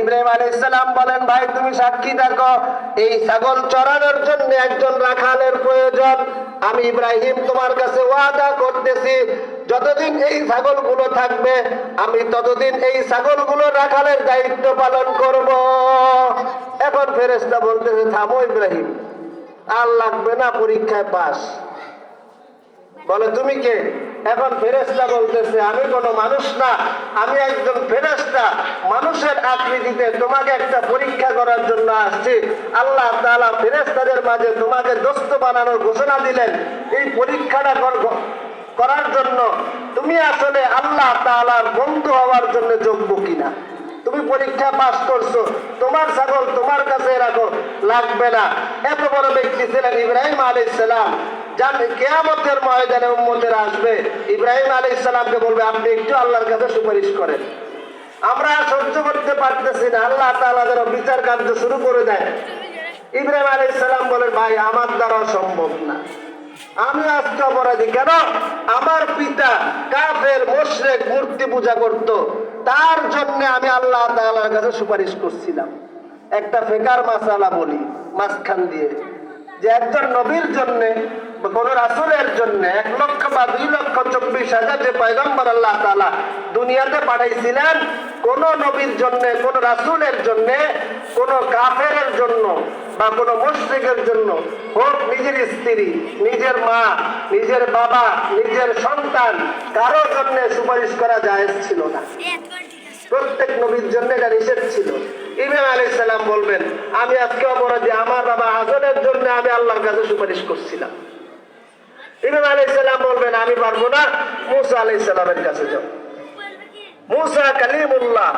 ইব্রাহিম আলাইহিস সালাম বলেন, ভাই তুমি সাক্ষী থাকো, এই ছাগল চড়ানোর জন্য একজন রাখালের প্রয়োজন। আমি ইব্রাহিম তোমার কাছে ওয়াদা করতেছি, যতদিন এই ছাগলগুলো থাকবে আমি ততদিন এই ছাগলগুলো রাখালের দায়িত্ব পালন করব। এখন ফেরেশতা বলতেছে, থামো ইব্রাহিম, আর লাগবে না, পরীক্ষায় পাস। বলে তুমি কে? এখন ফেরেশতা বলতেছে, আমি কোনো মানুষ না, আমি একজন ফেরেশতা, মানুষের আকৃতিতে তোমাকে একটা পরীক্ষা করার জন্য আসছি। আল্লাহ তাআলা ফেরেশতাদের মাঝে তোমাকে দোস্ত বানানোর ঘোষণা দিলেন, এই পরীক্ষাটা করার জন্য তুমি আসলে আল্লাহ তাআলার বন্ধু হওয়ার জন্য যোগ্য কিনা। তুমি পরীক্ষা পাস করছো, তোমার ছাগল তোমার কাছে রাখো, লাগবে না। এত বড় ব্যক্তি ছিলেন ইব্রাহিম আলাইহিস সালাম। কিয়ামতের ময়দানে উম্মতেরা আসবে, ইব্রাহিম আলাইহিস সালামকে বলবে, আপনি একটু আল্লাহর কাছে সুপারিশ করেন, আমরা সহ্য করতে পারতেছি না, আল্লাহ তাআলা যেন বিচার কার্য শুরু করে দেয়। ইব্রাহিম আলাইহিস সালাম বলেন, ভাই আমার দ্বারা সম্ভব না, আমি আজকে অপরাধী। কেন? আমার পিতা কাফের মুশরিক মূর্তি পূজা করত, তার জন্য আমি আল্লাহ তাআলার কাছে সুপারিশ করছিলাম। একটা ফিকার মাসালা বলি মাঝখান দিয়ে, যে একজন নবীর জন্য, কোন রাসূলের জন্য 1 লক্ষ বা 2,24,000 যে পয়গম্বর আল্লাহ তাআলা দুনিয়াতে পাঠাইছিলেন, কোন নবীর জন্য, কোন রাসূলের জন্য, কোন কাফেরের জন্য বা কোন মুশরিকের জন্য হোক, নিজের স্ত্রী, নিজের মা, নিজের বাবা, নিজের সন্তান, কারো জন্য সুপারিশ করা জায়েজ ছিল না। প্রত্যেক নবীর জন্য এটা নিষেধ ছিল। ইব্রাহিম আলাইহিস সালাম বলবেন, আমি আজকে অপরাধী, আমার বাবা আজরের জন্য আমি আল্লাহর কাছে সুপারিশ করছিলাম। ইব্রাহিম আলাইহিস সালাম বলবেন, আমি পারবো না, মূসা আলাইহিস সালামের কাছে যাও। মুসা কালিমুল্লাহ,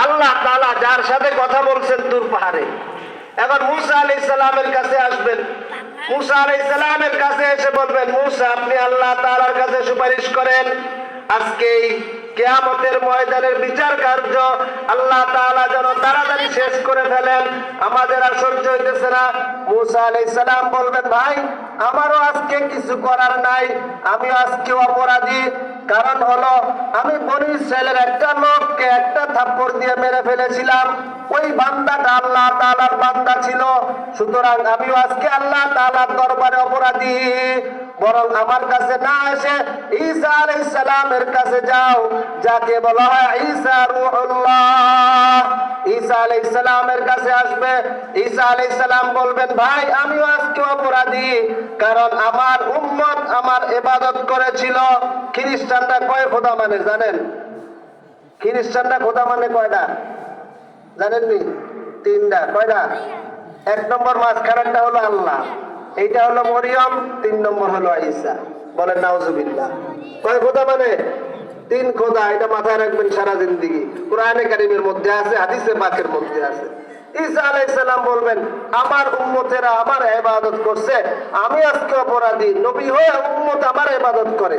আল্লাহ তাআলা যার সাথে কথা বলছেন তুর পাহাড়ে। এখন মুসা আলাইহিস সালামের কাছে আসবেন। মুসা আলাইহিস সালামের কাছে এসে বলবেন, মুসা আপনি আল্লাহ তাআলার কাছে সুপারিশ করেন, আজকে কিয়ামতের ময়দানের বিচার কার্য আল্লাহ তাআলা যেন তাড়াতাড়ি শেষ করে ফেলেন, আমাদের আর সহ্য হইতেছে না। মুসা আলাইহিস সালাম বলবেন, ভাই আমারও আজকে কিছু করার নাই, আমি আজকে অপরাধী। কারণ হলো আমি বনি ইসরাইলের একটা লোককে একটা থাপ্পড় দিয়ে মেরে ফেলেছিলাম, ওই বান্দাটা আল্লাহ তাআলার বান্দা ছিল, সুতরাং আমিও আজকে আল্লাহ তাআলার দরবারে অপরাধী। বরং আমার কাছে না এসে ঈসা আলাইহিস সালামের কাছে যাও, যাকে বলা হয় ঈসা রূহুল্লাহ। ঈসা আলাইহিস সালামের কাছে আসবে। ঈসা আলাইহিস সালাম বলবেন, ভাই আমিও আজকে অপরাধী, কারণ আমার উম্মত আমার ইবাদত করেছিল। খ্রিস্টানরা কয় খোদা মানে জানেন? খ্রিস্টানরা খোদা মানে কয়টা জানেননি? তিনটা। কয়টা? এক নম্বর মাঝখানেরটা হলো আল্লাহ, এইটা হলো মরিয়ম, 3 নম্বর হলো ঈসা। বলেন নাউজুবিল্লাহ। কয় খোদা মানে? 3 খোদা। এটা মাথায় রাখবেন সারা জিন্দেগি। কোরআনে কারীমের মধ্যে আছে, হাদিসে পাকের মধ্যে আছে। ঈসা আলাইহিস সালাম বলবেন, আমার উম্মতেরা আমার ইবাদত করছে, আমি আজকে অপরাধী। নবী হয়ে উম্মত আমার ইবাদত করে,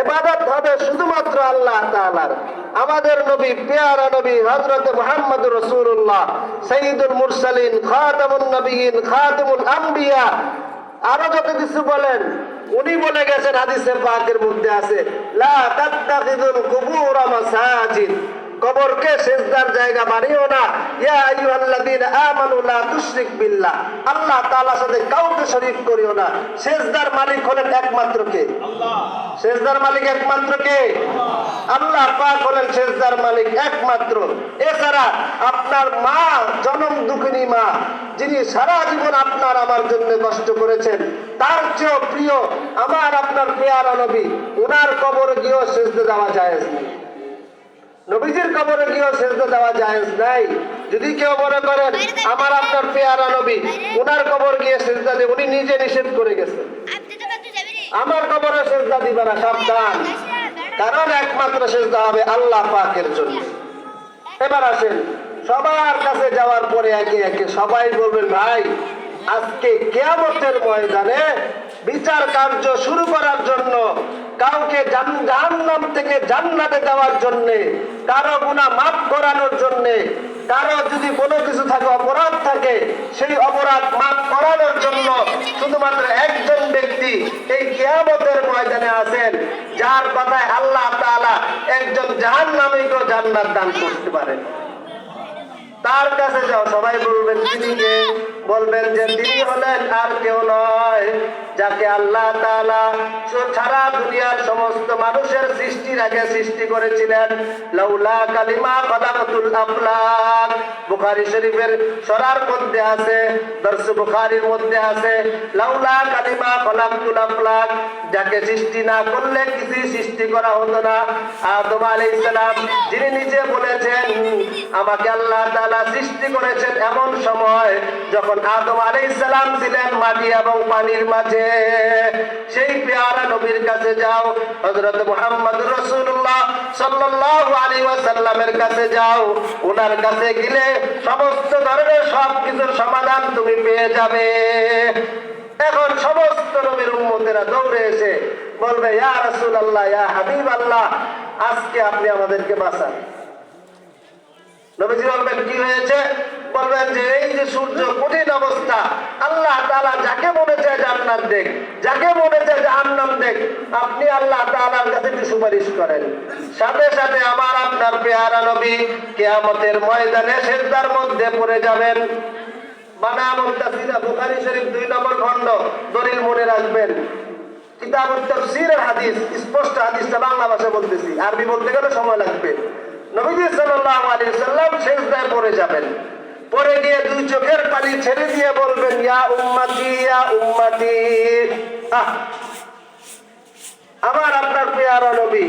ইবাদত হবে শুধুমাত্র আল্লাহ তাআলার। আমাদের নবী, পেয়ারা নবী হযরত মুহাম্মদুর রাসূলুল্লাহ, সাইয়্যিদুল মুরসালিন, খাতামুন নবিয়্যিন, খাতামুল আম্বিয়া, আরো যত কিছু বলেন উনি বলে গেছেন, হাদিসে পাকের মধ্যে আছে, লা তাত্তাখিযুল কুবুর মাসাজিদ, কবরকে সিজদার জায়গা বানিও না। ইয়া আইয়ুহাল্লাযীনা আমানু লা তুশরিক বিল্লাহ, আল্লাহ তাআলার সাথে কাউকে শরীক করিও না। সিজদার মালিক হলেন একমাত্র কে? আল্লাহ। সিজদার মালিক একমাত্র কে? আল্লাহ পাক হলেন সিজদার মালিক একমাত্র। এছাড়া আপনার মা, জনম দুঃখিনী মা, যিনি সারা জীবন আপনার আমার জন্য কষ্ট করেছেন, তার চেয়েও প্রিয় আমার আপনার পেয়ারা নবী, ওনার কবরে গিয়েও সিজদা দেওয়া জায়েজ নেই। নবীজির কবরে গিয়েও সিজদা দেওয়া জায়েজ নাই। যদি কেউ মনে করেন আমার আপনার পেয়ারা নবী, ওনার কবর গিয়ে সিজদা দেবে, উনি নিজে নিষেধ করে গেছেন। আমার কবরে সিজদা দিবে না, সাবধান। কারণ একমাত্র সিজদা হবে আল্লাহ পাকের জন্য। এবার আসেন, সবার কাছে যাওয়ার পরে একে একে সবাই বলবেন, ভাই আজকে কিয়ামতের ময়দানে বিচার কার্য শুরু করার জন্য, কাউকে জাহান্নাম থেকে জান্নাতে যাওয়ার জন্য, কারো গুনাহ মাফ করানোর জন্য, কারো যদি কোনো কিছু থাকে, অপরাধ থাকে, সেই অপরাধ মাফ করানোর জন্য শুধুমাত্র একজন ব্যক্তি এই কিয়ামতের ময়দানে আছেন, যার কথায় আল্লাহ তাআলা একজন জাহান্নামীকেও জান্নাত দান করতে পারেন। তার কাছে যাও। সবাই বলবেন তিনি কে? বলবেন যে তিনি হলেন আর কেউ নয়, যাকে আল্লাহ তাআলা সারা দুনিয়ার সমস্ত মানুষের সৃষ্টির আগে সৃষ্টি করেছিলেন। লাউলা কালিমা খালাকাতুল আফলাক, বুখারী শরীফের সরার মধ্যে আছে, দরস বুখারীর মধ্যে আছে, লাউলা কালিমা খালাকাতুল আফলাক, যাকে সৃষ্টি না করলে কিছু সৃষ্টি করা হতো না। আদম আলাইহিস সালাম, যিনি নিজে বলেছেন আমাকে আল্লাহ তাআলা সৃষ্টি করেছেন এমন সময় যখন আদম আলাইহিস সালাম ছিলেন মাটি এবং পানির মাঝে। সেই পেয়ারা নবীর কাছে যাও, হযরত মুহাম্মদুর রাসূলুল্লাহ সাল্লাল্লাহু আলাইহি ওয়াসাল্লামের কাছে যাও। ওনার কাছে গেলে সমস্ত ধরনের সব কিছুর সমাধান তুমি পেয়ে যাবে। এখন সমস্ত নবীর উম্মতেরা দৌড়ে এসে বলবে, ইয়া রাসূলুল্লাহ, ইয়া হাবিবাল্লাহ, আজকে আপনি আমাদেরকে বাঁচান। নবীজি বলবেন, কি হয়েছে? বলবেন যে এই যে সূর্য কঠিন অবস্থা, আল্লাহ তাআলা যাকে মনে চায় জান্নাত দেখ, যাকে মনে চায় জাহান্নাম দেখ, আপনি আল্লাহ তাআলার কাছে একটু সুপারিশ করেন। সাথে সাথে আমার আপনার পেয়ারা নবী কিয়ামতের ময়দানে সিজদার মধ্যে পড়ে যাবেন। মানামুত তাফসীর, বুখারী শরীফ 2 নম্বর খণ্ড, দলিল মনে রাখবেন। কিতাবুত তাফসীরের হাদিস, স্পষ্ট হাদিসটা বাংলা ভাষায় বলতেছি, আরবি বলতে গেলে সময় লাগবে। নবীজি সাল্লাল্লাহু আলাইহি সাল্লাম সিজদায় পড়ে যাবেন। পড়ে গিয়ে 2 চোখের পানি ছেড়ে দিয়ে বলবেন, ইয়া উম্মতি, ইয়া উম্মতি। আমার আপনার পেয়ারা নবী,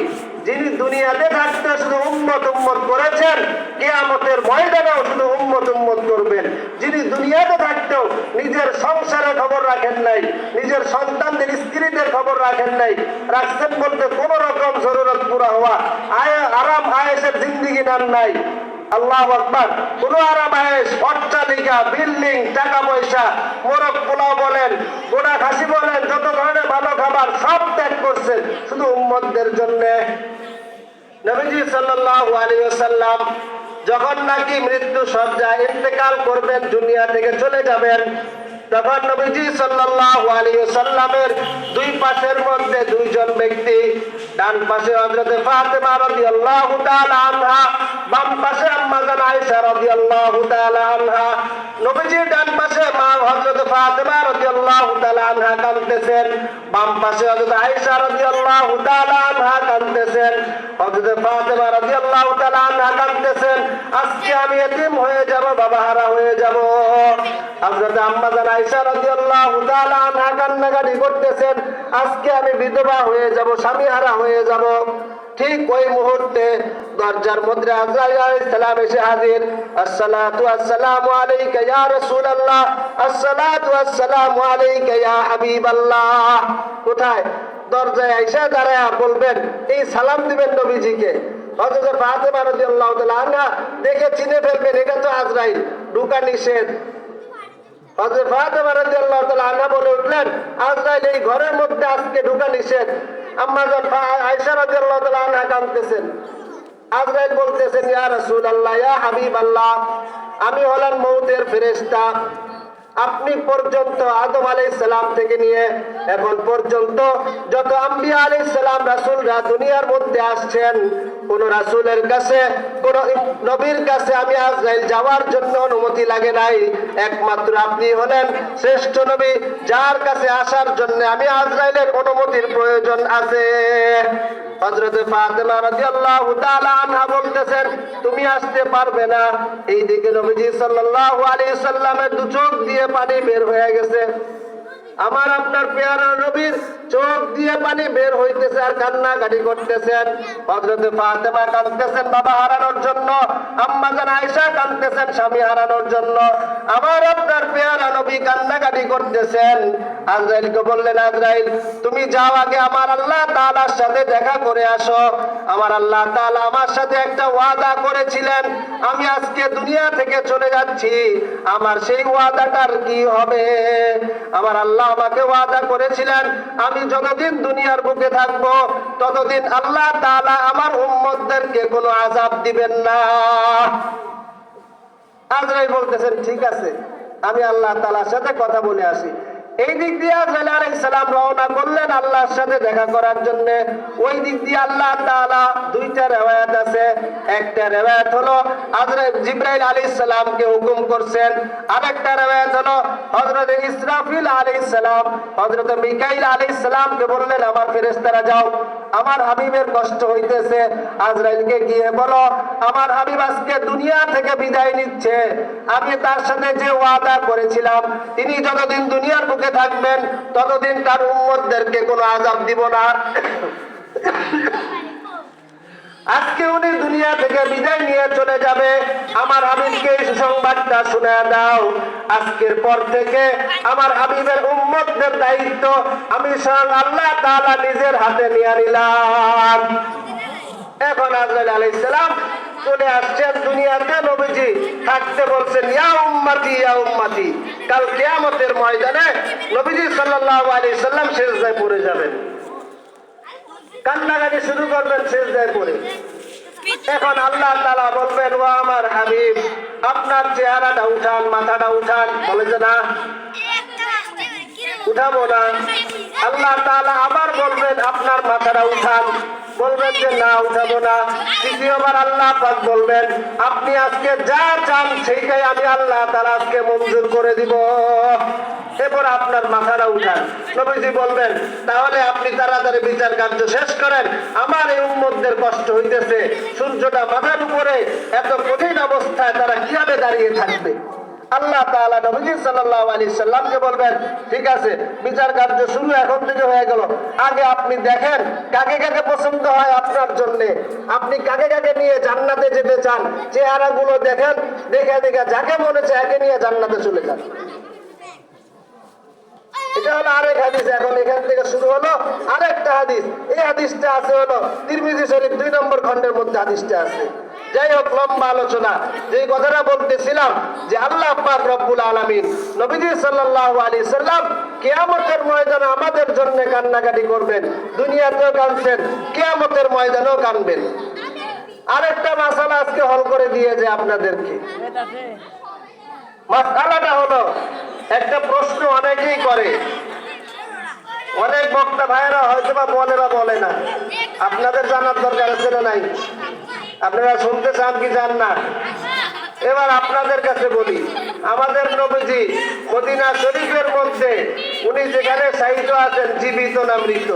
যিনি দুনিয়াতে থাকতে শুধু উম্মত উম্মত করেছেন, কিয়ামতের ময়দানেও শুধু উম্মত উম্মত করবেন। যিনি দুনিয়াতে থাকতেও নিজের সংসারের খবর রাখেন নাই, নিজের সন্তানদের স্ত্রীদের খবর রাখেন নাই, রাখছেন বলতে কোন রকম জরুরত পুরা হওয়া আরাম আয়েশের জিন্দিগি নেন নাই। আল্লাহু আকবার। কোন আরাম আয়েশ, অট্টালিকা, বিল্ডিং, টাকা পয়সা, মোরগ পোলাও বলেন, গোড়া খাসি বলেন, যত ধরনের ভালো খাবার সব ত্যাগ করছেন শুধু উম্মতদের জন্য। নবীজি সাল্লাল্লাহু আলাইহি ওয়াসাল্লাম যখন নাকি মৃত্যু সজ্জায় ইন্তেকাল করবেন, দুনিয়া থেকে চলে যাবেন, তখন নবীজি সাল্লাল্লাহু আলাইহি ওয়াসাল্লামের দুই পাশের মধ্যে দুইজন ব্যক্তি, ডান পাশে হযরত ফাতেমা রাদিয়াল্লাহু তাআলা আনহা, বাম পাশে আম্মা জান আয়েশা রাদিয়াল্লাহু তাআলা আনহা। নবীজির ডান পাশে মা হযরত ফাতেমা রাদিয়াল্লাহু তাআলা আনহা কাঁদতেছেন, বাম পাশে হযরত আয়েশা রাদিয়াল্লাহু তাআলা আনহা কাঁদতেছেন। হযরত ফাতেমা রাদিয়াল্লাহু তাআলা আনহা কাঁদতেছেন, আজকে আমি এতিম হয়ে যাব, বাবা হারা হয়ে যাব। হযরত আম্মা জান আয়েশা রাদিয়াল্লাহু তাআলা আনহা কান্নাকাটি করতেছেন, আজকে আমি বিধবা হয়ে যাব, স্বামী হারা হয়ে যাব। ঠিক ওই মুহূর্তে দরজার মধ্যে আজরাইল আলাইহিস সালাম এসে হাজির। আসসালাতু আসসালামু আলাইকা ইয়া রাসূলুল্লাহ, আসসালাতু আসসালামু আলাইকা ইয়া হাবিবাল্লাহ। কোথায়? দরজায় আয়েশা দাঁড়ায়া বলবেন, এই সালাম দিবেন নবীজিকে। হযরত ফাতেমা রাদিয়াল্লাহু তাআলা আনহা দেখে চিনে ফেলবেন, এটা তো আজরাইল, ঢোকা নিষেধ। হযরত ফাতেমা রাদিয়াল্লাহু তাআলা আনহা বলে উঠলেন, আজরাইল এই ঘরের মধ্যে আজকে ঢোকা নিষেধ। আম্মা জান আয়েশা রাদিয়াল্লাহু তাআলা আনহা কাঁদতেছেন। আজরাইল বলতেছেন, ইয়া রাসূলুল্লাহ, ইয়া হাবিবাল্লাহ, আমি হলাম মউতের ফেরেশতা। আপনি পর্যন্ত আদম আলাইহিস সালাম থেকে নিয়ে এখন পর্যন্ত যত আম্বিয়া আলাইহিস সালাম রাসূলরা দুনিয়ার মধ্যে আসছেন, কোন রাসূলের কাছে, কোন নবীর কাছে আমি আজরাইল যাওয়ার জন্য অনুমতি লাগে নাই। একমাত্র আপনি হলেন শ্রেষ্ঠ নবী, যার কাছে আসার জন্য আমি আজরাইলের অনুমতির প্রয়োজন আছে। হযরত ফাতেমা রাদিয়াল্লাহু তাআলা আনহা বলতেছেন, তুমি আসতে পারবে না। এইদিকে নবীজি সাল্লাল্লাহু আলাইহি সাল্লামের দু চোখ দিয়ে পানি বের হয়ে গেছে। আমার আপনার পেয়ারা নবীর চোখ দিয়ে পানি বের হইতেছে আর কান্নাকাটি করতেছেন। হযরত ফাতেমা কাঁদতেছেন বাবা হারানোর জন্য, আম্মা জান আয়েশা কাঁদতেছেন স্বামী হারানোর জন্য। আমার আপনার পেয়ারা নবী কান্নাকাটি করতেছেন। আজরাইলকে বললেন, আজরাইল তুমি যাও, আগে আমার আল্লাহ তাআলার সাথে দেখা করে আসো। আমার আল্লাহ তাআলা আমার সাথে একটা ওয়াদা করেছিলেন, আমি আজকে দুনিয়া থেকে চলে যাচ্ছি, আমার সেই ওয়াদাটার কি হবে? আমার আল্লাহ আমাকে ওয়াদা করেছিলেন, আমি যতদিন দুনিয়ার বুকে থাকবো ততদিন আল্লাহ তাআলা আমার উম্মতদেরকে কোনো আযাব দিবেন না। আজরাইল বলতেছেন, ঠিক আছে, আমি আল্লাহ তাআলার সাথে কথা বলে আসি। এই দিক দিয়ে আজরাইল আলাইহিস সালাম রওনা করলেন আল্লাহর সাথে দেখা করার জন্য। ওই দিক দিয়ে আল্লাহ তাআলা দুইটা riwayat আছে। একটা riwayat হলো হযরত জিবরাইল আলাইহিস সালামকে হুকুম করছেন, আরেকটা riwayat হলো হযরত ইসরাফিল আলাইহিস সালাম হযরত মিকাইল আলাইহিস সালামকে বললেন, আমার ফেরেশতারা যাও, আমার হাবিবের কষ্ট হইতেছে, আজরাইলকে গিয়ে বলো আমার হাবিব আজকে দুনিয়া থেকে বিদায় নিচ্ছে, আমি তার সাথে যে ওয়াদা করেছিলাম তিনি যতদিন দুনিয়ার বুকে থাকবেন ততদিন তার উম্মতদেরকে কোনো আযাব দিব না। আজকে উনি দুনিয়া থেকে বিদায় নিয়ে চলে যাবে, আমার হাবিবকে এই সুসংবাদটা শুনিয়ে দাও। আজকের পর থেকে আমার হাবিবের উম্মতদের দায়িত্ব আমি স্বয়ং আল্লাহ তাআলা নিজের হাতে নিয়ে নিলাম। এখন আজরাইল আলাইহিস সালাম চলে আসছেন দুনিয়াতে, নবীজি থাকতে বলছেন, ইয়া উম্মতি ইয়া উম্মতি। কাল কিয়ামতের ময়দানে নবীজি সাল্লাল্লাহু আলাইহি সাল্লাম সিজদায় পড়ে যাবেন, কান্নাকাটি শুরু করবেন সিজদায় পড়ে। এখন আল্লাহ তাআলা বলবেন, ও আমার হাবিব, আপনার চেহারাটা উঠান, মাথাটা উঠান। বলে যে না, উঠাবো না। আল্লাহ তাআলা আবার বলবেন, আপনার মাথাটা উঠান। বলবেন যে না, উঠাবো না। তৃতীয়বার আল্লাহ পাক বলবেন, আপনি আজকে যা চান সেইটাই আমি আল্লাহ তাআলা আজকে মঞ্জুর করে দিব। এরপর আপনার মাথাটা উঠান। নবীজি বলবেন, তাহলে আপনি তাড়াতাড়ি বিচার কার্য শেষ করেন, আমার এই উম্মতদের কষ্ট হইতেছে, সূর্যটা মাথার উপরে, এত কঠিন অবস্থায় তারা কিভাবে দাঁড়িয়ে থাকবে? আল্লাহ তাআলা নবীজি সাল্লাল্লাহু আলাইহি সাল্লামকে বলবেন, ঠিক আছে, বিচার কার্য শুরু এখন থেকে হয়ে গেল, আগে আপনি দেখেন কাকে কাকে পছন্দ হয় আপনার জন্য, আপনি কাকে কাকে নিয়ে জান্নাতে যেতে চান, চেহারাগুলো দেখেন, দেখে দেখে যাকে মনে চায় একে নিয়ে জান্নাতে চলে যান। এটা হলো আরেক হাদিস। এখন এখান থেকে শুরু হলো আরেকটা হাদিস। এই হাদিসটা আছে হলো তিরমিজি শরীফ 2 নম্বর খণ্ডের মধ্যে হাদিসটা আছে। যাই হোক, লম্বা আলোচনা। যে কথাটা বলতেছিলাম যে আল্লাহ পাক রব্বুল আলামিন নবীজি সাল্লাল্লাহু আলাইহি সাল্লাম কিয়ামতের ময়দানে আমাদের জন্য কান্নাকাটি করবেন। দুনিয়াতেও কাঁদছেন, কিয়ামতের ময়দানেও কাঁদবেন। আরেকটা মাসালা আজকে হল করে দিয়ে যে আপনাদেরকে, মাসালাটা হলো একটা প্রশ্ন অনেকেই করে, অনেক বক্তা ভাইয়েরা হয়তো বা বলে বা বলে না, আপনাদের জানার দরকার আছে না নাই? আপনারা শুনতে চান কি চান না? এবার আপনাদের কাছে বলি, আমাদের নবীজি মদিনা শরীফের মধ্যে উনি যেখানে শায়িত আছেন, জীবিত না মৃত?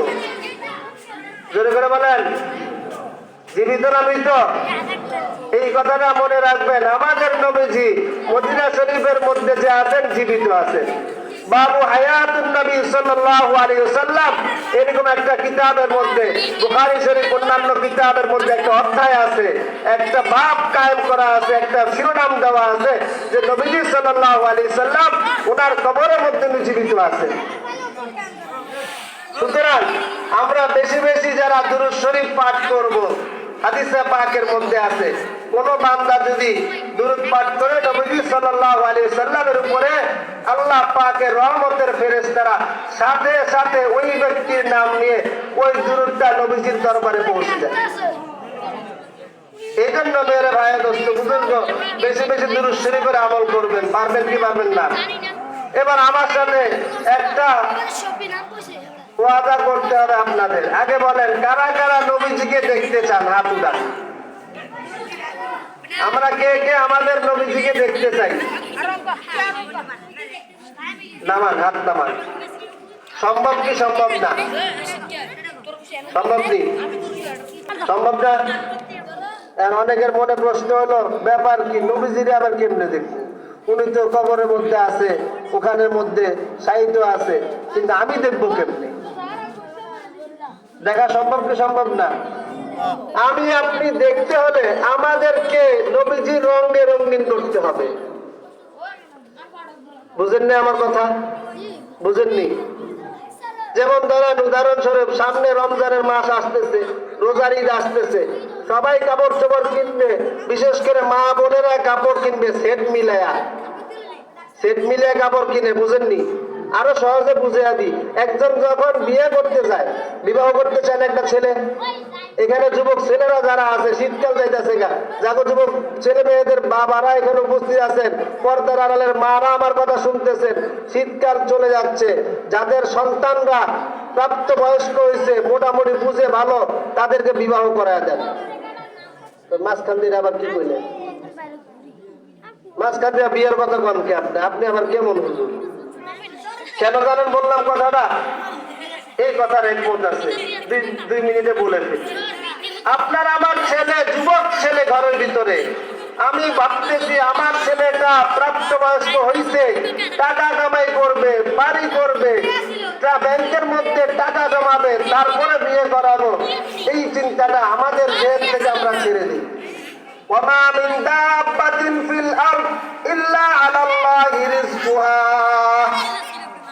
জোরে করে বলেন, জীবিত না মৃত? এই কথাটা মনে রাখবেন, আমাদের নবীজি মদিনা শরীফের মধ্যে যে আছেন জীবিত আছেন। বাবু হায়াতুন নবী সাল্লাল্লাহু আলাইহি ওয়াসাল্লাম এরকম একটা কিতাবের মধ্যে, বুখারী শরীফ অন্যান্য কিতাবের মধ্যে একটা অধ্যায় আছে, একটা বাব কায়েম করা আছে, একটা শিরোনাম দেওয়া আছে যে নবীজি সাল্লাল্লাহু আলাইহি সাল্লাম ওনার কবরের মধ্যে উনি জীবিত আছেন। সুতরাং আমরা বেশি বেশি যারা দুরূদ শরীফ পাঠ করব, হাদিসে পাকের মধ্যে আছে কোন বান্দা যদি দুরূদ পাঠ করে নবী সাল্লাল্লাহু আলাইহি সাল্লামের উপরে, আল্লাহ পাকের রহমতের ফেরেশতারা সাথে সাথে ওই ব্যক্তির নাম নিয়ে ওই দুরূদটা নবীজির দরবারে পৌঁছে যায়। এই জন্য মেরে ভাই দোস্ত বুজুর্গ, বেশি বেশি দুরূদ শরীফের আমল করবেন। পারবেন কি পারবেন না? এবার আমার সাথে একটা ওয়াদা করতে হবে আপনাদের। আগে বলেন, কারা কারা নবীজিকে দেখতে চান? হাত উঠান। আমরা কে কে আমাদের নবীজিকে দেখতে চাই? নামান, হাত নামান। সম্ভব কি সম্ভব না? সম্ভব কি সম্ভব না? অনেকের মনে প্রশ্ন হলো, ব্যাপার কি, নবীজিরে আবার কেমনে দেখবো? উনি তো কবরের মধ্যে আছে, ওখানের মধ্যে শায়িত আছে, কিন্তু আমি দেখবো কেমনে? দেখা সম্ভব কি সম্ভব না? আমি আপনি দেখতে হলে আমাদেরকে নবীজির রঙে রঙিন করতে হবে। বুঝেননি আমার কথা? বুঝেননি? যেমন ধরেন উদাহরণস্বরূপ, সামনে রমজানের মাস আসতেছে, রোজার ঈদ আসতেছে, সবাই কাপড় চোপড় কিনবে, বিশেষ করে মা বোনেরা কাপড় কিনবে সেট মিলায়া, সেট মিলিয়ে কাপড় কিনে। বুঝেননি? আরো সহজে বুঝে দিই, একজন যখন বিয়ে করতে যায়, বিবাহ করতে চান একটা ছেলে, এখানে যুবক ছেলেরা যারা আছে, শীতকাল যাইতেছে গা, যাকে যুবক ছেলে মেয়েদের বাবারা এখানে উপস্থিত আছেন, পর্দার আড়ালের মারা আমার কথা শুনতেছেন, শীতকাল চলে যাচ্ছে, যাদের সন্তানরা প্রাপ্ত বয়স্ক হয়েছে, মোটামুটি বুঝে ভালো, তাদেরকে বিবাহ করায় দেন। মাঝখান দিয়ে আবার কি বললেন? মাঝখান দিয়ে বিয়ের কথা কন কে? আপনি আবার কেমন হুজুর? কেন জানেন বললাম কথাটা? এই কথার একমত আছে, 2 মিনিটে বলে ফেলি। আপনার আমার ছেলে, যুবক ছেলে ঘরের ভিতরে, আমি ভাবতেছি আমার ছেলেটা প্রাপ্তবয়স্ক হইছে, টাকা কামাই করবে, বাড়ি করবে, ব্যাংকের মধ্যে টাকা জমাবে, তারপরে বিয়ে করাবো। এই চিন্তাটা আমাদের দেশ থেকে আমরা ছেড়ে দিই। ওয়ামা মিন দাব্বাতিন ফিল আরদ ইল্লা আলাল্লাহি রিজকুহা।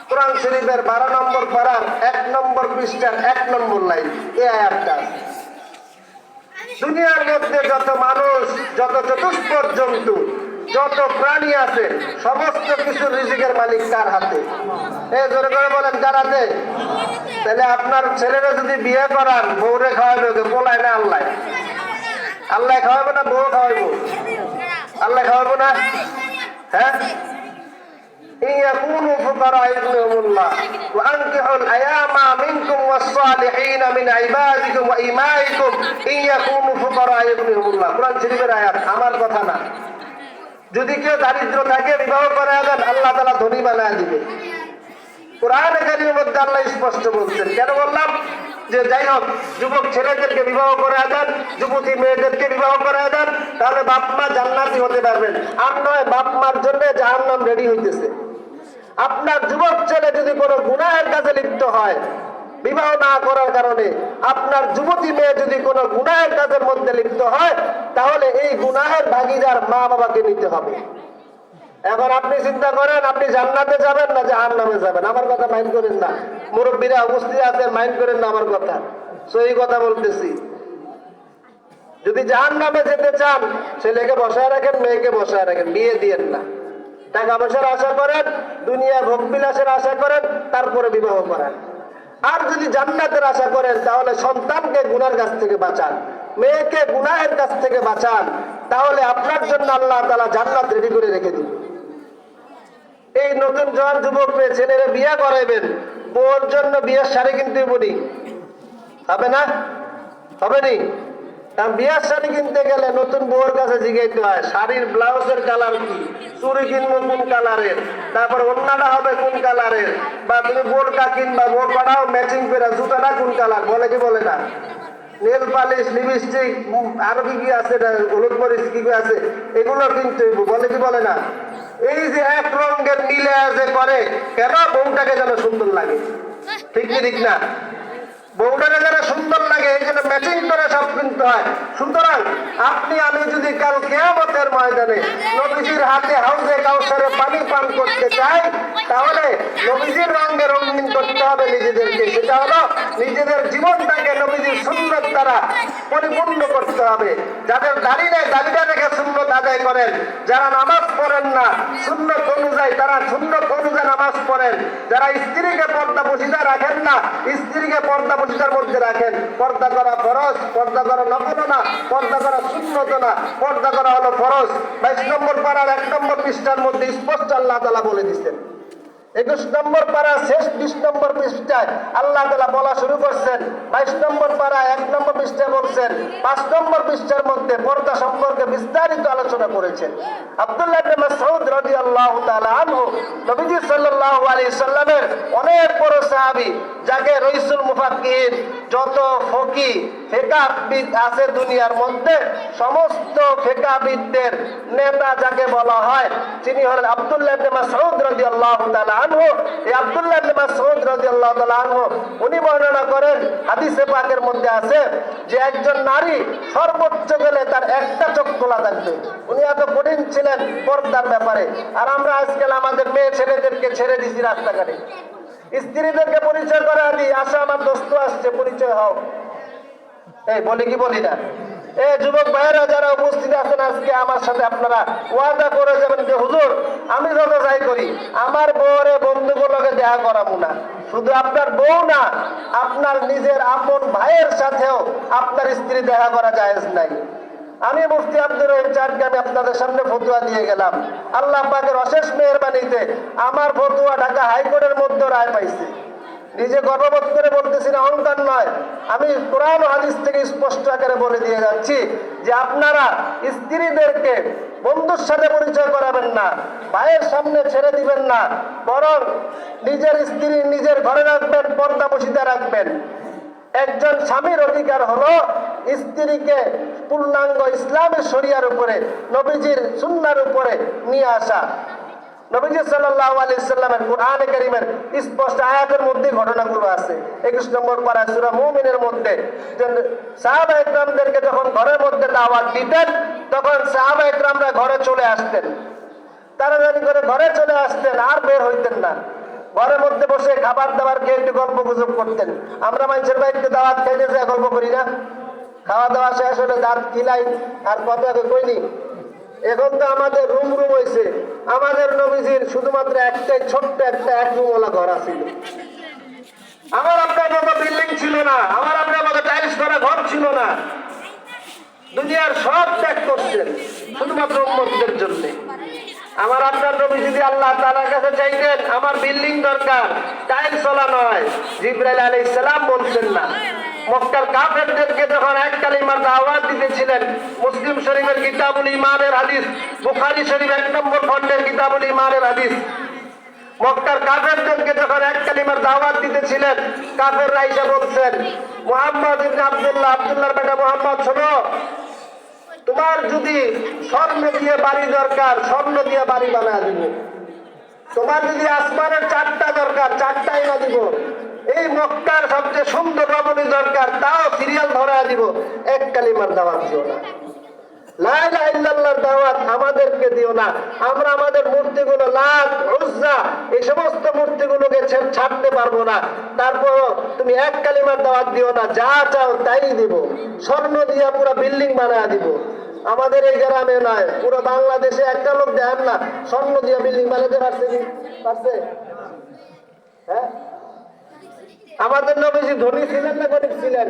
কোরআন শরীফের 12 নম্বর পারার 1 নম্বর পৃষ্ঠার 1 নম্বর লাইন, এই আয়াতটা। দুনিয়ার মধ্যে যত মানুষ, যত চতুষ্পদ জন্তু, যত প্রাণী আছে, সমস্ত কিছু রিজিকের মালিক কার হাতে? জোরে করে বলেন, কার হাতে? তাহলে আপনার ছেলেরা যদি বিয়ে করান, বউরে খাওয়াবে, ওকে বলায় না আল্লাহ? আল্লাহ খাওয়াবে না বউ খাওয়াইবো? আল্লাহ খাওয়াবো না? হ্যাঁ, إن يكونوا فقراء يغنيهم الله وأنكحوا الأيام منكم والصالحين من عبادكم وإمائكم إن يكونوا فقراء يغنيهم الله। কোরআন শরীফের আয়াত, আমার কথা না। যদি কেউ দারিদ্র থাকে, বিবাহ করায় দেন, আল্লাহ তাআলা ধনী বানায় দিবে। কোরআন কারীমের মধ্যে আল্লাহ স্পষ্ট বলছেন। কেন বললাম? যে যাই হোক যুবক ছেলেদেরকে বিবাহ করে দেন, যুবতী মেয়েদেরকে বিবাহ করে দেন, তাহলে বাপ মা জান্নাতি হতে পারবেন। আর নয় বাপ মার জন্য জাহান্নাম রেডি হইতেছে। আপনার যুবক ছেলে যদি কোনো গুনাহের কাজে লিপ্ত হয় বিবাহ না করার কারণে, আপনার যুবতী মেয়ে যদি কোনো গুনাহের কাজের মধ্যে লিপ্ত হয়, তাহলে এই গুনাহের ভাগীদার মা বাবাকে নিতে হবে। এখন আপনি চিন্তা করেন আপনি জান্নাতে যাবেন না জাহান্নামে যাবেন। আমার কথা মাইন্ড করেন না, মুরব্বীরা উপস্থিত আছেন, মাইন্ড করেন না আমার কথা, সহি কথা বলতেছি। যদি জাহান্নামে যেতে চান ছেলেকে বসায় রাখেন, মেয়েকে বসায় রাখেন, বিয়ে দিয়েন না। টাকা পয়সার আশা করেন, দুনিয়া ভোগ বিলাসের আশা করেন, তারপরে বিবাহ করেন। আর যদি জান্নাতের আশা করেন তাহলে সন্তানকে গুনার কাছ থেকে বাঁচান, মেয়েকে গুনাহের কাছ থেকে বাঁচান, তাহলে আপনার জন্য আল্লাহ তাআলা জান্নাত রেডি করে রেখে দিবেন। এই নতুন জওয়ান যুবক মেয়ে ছেলেরা বিয়ে করাইবেন, বউর জন্য বিয়ের শাড়ি কিনতে বলি, হবে না? হবে নি? কারণ বিয়ের শাড়ি কিনতে গেলে নতুন বউর কাছে জিজ্ঞাসা হয় শাড়ির ব্লাউজের কালার কি, চুড়ি কিনবো কোন কালারের, তারপর ওড়নাটা হবে কোন কালারের, বা তুমি বোরকা কিনবা বোরকাটাও ম্যাচিং করে, জুতাটা কোন কালার, বলে কি বলে না? নেল পালিশ, লিপস্টিক, আরো কি কি আছে, হলুদ মরিচ কি কি আছে, এগুলো কিনতে হইব, বলে কি বলে না? এই যে এক রঙের মিলে যে করে কেন, বউটাকে যেন সুন্দর লাগে, ঠিক কি ঠিক না? বউটাকে যেন সুন্দর লাগে এই জন্য ম্যাচিং করে সব কিনতে হয়। সুতরাং আপনি আমি যদি কাল কিয়ামতের ময়দানে নবীজির হাতে হাউজে কাউসারে পানি পান করতে চাই, তাহলে নবীজির রঙে রঙিন করতে হবে নিজেদেরকে। সেটা হলো নিজেদের জীবনটাকে নবীজির সুন্নত দ্বারা পরিপূর্ণ করতে হবে। যাদের দাড়ি নেই দাড়িটা রেখে সুন্নত আদায় করেন, যারা নামাজ পড়েন না সুন্নত অনুযায়ী তারা সুন্নত অনুযায়ী নামাজ পড়েন, যারা স্ত্রীকে পর্দা বসিদা রাখেন না স্ত্রীকে পর্দা বসিদার মধ্যে রাখেন। পর্দা করা ফরজ, পর্দা করা নফল না, পর্দা করা সুন্নত না, পর্দা করা হলো ফরজ। 22 নম্বর পারার 1 নম্বর পৃষ্ঠার মধ্যে স্পষ্ট আল্লাহ তাআলা বলে দিচ্ছেন। 21 নম্বর পারা শেষ 20 নম্বর পৃষ্ঠায় আল্লাহ তাআলা বলা শুরু করছেন। 22 নম্বর পারা 1 নম্বর পৃষ্ঠায় বলছেন, 5 নম্বর পৃষ্ঠার মধ্যে পর্দা সম্পর্কে বিস্তারিত আলোচনা করেছেন। আব্দুল্লাহ ইবনে মাসউদ রাদিয়াল্লাহু তাআলা আনহু নবীজি সাল্লাল্লাহু আলাইহি সাল্লামের অনেক বড় সাহাবী, যাকে রাইসুল মুফাক্কিহিন, যত ফকিহ ফিকহবিদ আছে দুনিয়ার মধ্যে সমস্ত ফিকহবিদদের নেতা যাকে বলা হয়, তিনি হলেন আব্দুল্লাহ ইবনে মাসউদ রাদিয়াল্লাহু তাআলা আনহু। এই আব্দুল্লাহ ইবনে মাসউদ রাদিয়াল্লাহু তাআলা আনহু উনি বর্ণনা করেন, হাদিসে পাকের মধ্যে আছে যে একজন নারী সর্বোচ্চ গেলে তার একটা চোখ খোলা থাকবে। উনি এত কঠিন ছিলেন পর্দার ব্যাপারে। আর আমরা আজকাল আমাদের মেয়ে ছেলেদেরকে ছেড়ে দিছি রাস্তাঘাটে, স্ত্রীদেরকে পরিচয় করা দিই, আসা আমার দোস্ত আসছে পরিচয় হও, এই বলি কি বলি না? যুবক ভাইয়েরা যারা উপস্থিত আছেন আজকে আমার সাথে আপনারা ওয়াদা করে যাবেন যে হুজুর আমি যত যাই করি আমার বউরে বন্ধুগুলোকে দেখা করাবো না। শুধু আপনার বউ না, আপনার নিজের আপন ভাইয়ের সাথেও আপনার স্ত্রী দেখা করা জায়েজ নাই। আমি মুফতি আব্দুর রহিম চাটগামী আপনাদের সামনে ফতোয়া দিয়ে গেলাম। আল্লাহ পাকের অশেষ মেহেরবানিতে আমার ফতোয়া ঢাকা হাইকোর্টের মধ্যে রায় পাইছে। নিজে গর্ববোধ করে বলতেছি না, অহংকার নয়, আমি কোরআন ও হাদিস থেকে স্পষ্ট আকারে বলে দিয়ে যাচ্ছি যে আপনারা স্ত্রীদেরকে বন্ধুর সাথে পরিচয় করাবেন না, ভাইয়ের সামনে ছেড়ে দিবেন না, বরং নিজের স্ত্রী নিজের ঘরে রাখবেন, পর্দা বসিতে রাখবেন। একজন স্বামীর অধিকার হলো স্ত্রীকে পূর্ণাঙ্গ ইসলামের শরিয়ার উপরে, নবীজির সুন্নাহর উপরে নিয়ে আসা। নবীজি সাল্লাল্লাহু আলাইহি সাল্লামের কোরআনে কারীমের স্পষ্ট আয়াতের মধ্যে ঘটনাগুলো আছে। 21 নম্বর পারা সূরা মুমিনের মধ্যে যে সাহাবা ইকরামদেরকে যখন ঘরের মধ্যে দাওয়াত দিতেন তখন সাহাবা ইকরামরা ঘরে চলে আসতেন, তাড়াতাড়ি করে ঘরে চলে আসতেন, আর বের হইতেন না। ঘরের মধ্যে বসে খাবার দাবার খেয়ে একটু গল্প গুজব করতেন। আমরা মানুষের বাড়িতে দাওয়াত খাইতে যায় গল্প করি না? খাওয়া দাওয়া শেষ হলে দাঁত কিলাই আর কথা কইনি। এখন তো আমাদের রুম রুম হয়েছে। আমাদের নবীজির শুধুমাত্র একটাই ছোট্ট একটা এক রুমওয়ালা ঘর আছিল। আমার আপনার মতো বিল্ডিং ছিল না, আমার আপনার মতো টাইলস করা ঘর ছিল না। দুনিয়ার সব ত্যাগ করছেন শুধুমাত্র উম্মতদের জন্য। আমার আপনার নবী যদি আল্লাহ তাআলার কাছে চাইতেন আমার বিল্ডিং দরকার, টাইলস ওয়ালা নয়, জিবরাইল আলাইহিস সালাম বলছেন না। মক্কার কাফেরদেরকে যখন এক কালিমার দাওয়াত দিতেছিলেন, মুসলিম শরীফের কিতাবুল ঈমানের হাদিস, বুখারী শরীফ 1 নম্বর খণ্ডের কিতাবুল ঈমানের হাদিস, মক্কার কাফেরদেরকে যখন এক কালিমার দাওয়াত দিতেছিলেন, কাফেররা এসে বলছেন মুহাম্মদ ইবনে আব্দুল্লাহ, আব্দুল্লাহর বেটা মুহাম্মদ, শোনো, তোমার যদি স্বর্ণ দিয়ে বাড়ি দরকার, স্বর্ণ দিয়ে বাড়ি বানা দিব। তোমার যদি আসমানের চারটা দরকার, চারটাই না দিব। এই মক্কার সবচেয়ে সুন্দর রমণী দরকার, তাও সিরিয়াল ধরা দিব। এক কালিমার দাওয়াত দিও না, লা ইলাহা ইল্লাল্লাহর দাওয়াত আমাদেরকে দিও না। আমরা আমাদের মূর্তিগুলো, লাত, উজ্জা, এই সমস্ত মূর্তিগুলোকে ছাড়তে পারবো না। তারপর তুমি এক কালিমার দাওয়াত দিও না, যা চাও তাই দিব। স্বর্ণ দিয়া পুরো বিল্ডিং বানায় দিব। আমাদের এই গ্রামে নয়, পুরো বাংলাদেশে একটা লোক দেন না স্বর্ণ দিয়া বিল্ডিং বানাতে পারছে কি? পারছে? হ্যাঁ, আমাদের নবীজি ধনী ছিলেন না গরিব ছিলেন?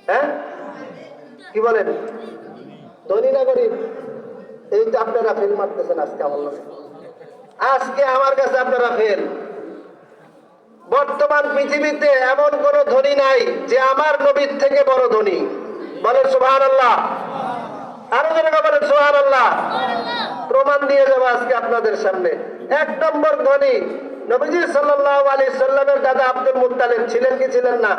হ্যাঁ, কি বলেন? ধনী না গরিব? এই তো আপনারা ফেল মারতেছেন আজকে আমার লোক। আজকে আমার কাছে আপনারা ফেল। বর্তমান পৃথিবীতে এমন কোন ধনী নাই যে আমার নবীর থেকে বড় ধনী। বলেন সুবহানাল্লাহ। আরো জনে বলেন সুবহানাল্লাহ। প্রমাণ দিয়ে যাবো আজকে আপনাদের সামনে। এক নম্বর ধনী নবীজি সাল্লাল্লাহু আলাইহি সাল্লামের দাদা আব্দুল মুত্তালিব ছিলেন কি ছিলেন না?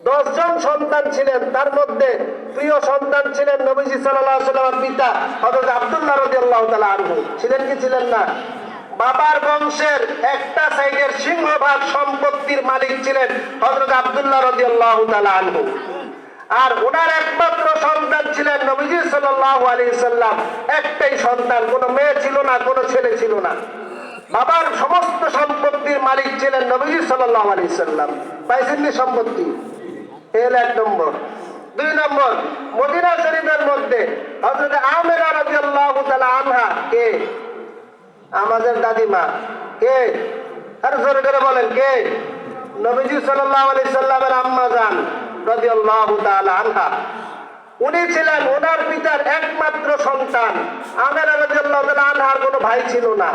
10 জন সন্তান ছিলেন, তার মধ্যে প্রিয় সন্তান ছিলেন নবীজি সাল্লাল্লাহু আলাইহি সাল্লামের পিতা হযরত আব্দুল্লাহ রাদিয়াল্লাহু তাআলা আনহু। ছিলেন কি ছিলেন না? বাবার বংশের একটা সাইডের সিংহভাগ সম্পত্তির মালিক ছিলেন হযরত আব্দুল্লাহ রাদিয়াল্লাহু তাআলা আনহু। আর ওনার একমাত্র সন্তান ছিলেন নবীজি সাল্লাল্লাহু আলাইহি সাল্লাম। একটাই সন্তান, কোনো মেয়ে ছিল না, কোনো ছেলে ছিল না। বাবার সমস্ত সম্পত্তির মালিক ছিলেন নবীজি সাল্লাল্লাহু আলাইহি সাল্লাম। পাইছেন নি সম্পত্তি? এর এক নম্বর। 2 নম্বর, মদিনা শরীফের মধ্যে হযরত আমেনা রাদিয়াল্লাহু তাআলা আনহা কে? আমাদের দাদিমা। কে? আর জোরে করে বলেন কে? নবীজি সাল্লাল্লাহু আলাইহি সাল্লামের আম্মা জান রাদিয়াল্লাহু তাআলা আনহা। উনি ছিলেন ওনার পিতার একমাত্র সন্তান। আমেনা রাদিয়াল্লাহু তাআলা আনহার কোনো ভাই ছিল না,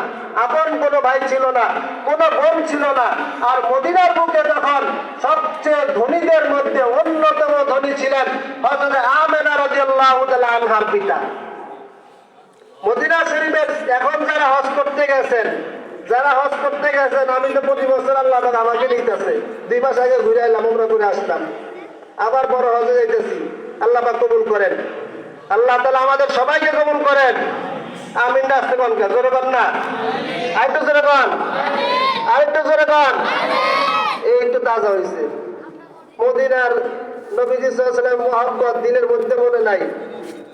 আপন কোনো ভাই ছিল না, কোনো বোন ছিল না। আর মদিনার বুকে তখন সবচেয়ে ধনীদের মধ্যে অন্যতম ধনী ছিলেন হযরত আমেনা রাদিয়াল্লাহু তাআলা আনহার পিতা। মদিনা শরীফে এখন যারা হজ করতে গেছেন, আমি তো প্রতি বছর আল্লাহ তাআলা আমাকে নিতেছে। 2 মাস আগে ঘুরে এলাম, উমরা করে আসলাম, আবার বড় হজে যাইতেছি। আল্লাহ পাক কবুল করেন, আল্লাহ তাআলা আমাদের সবাইকে কবুল করেন। আমিন। আসতে কোন কে জোরে বল না, আরেকটু জোরে বল, আরেকটু জোরে বল। এই একটু তাজা হয়েছে। মদিনার নবীজি সাল্লাল্লাহু আলাইহি ওয়াসাল্লাম মুহাব্বত দিলের মধ্যে মনে নাই?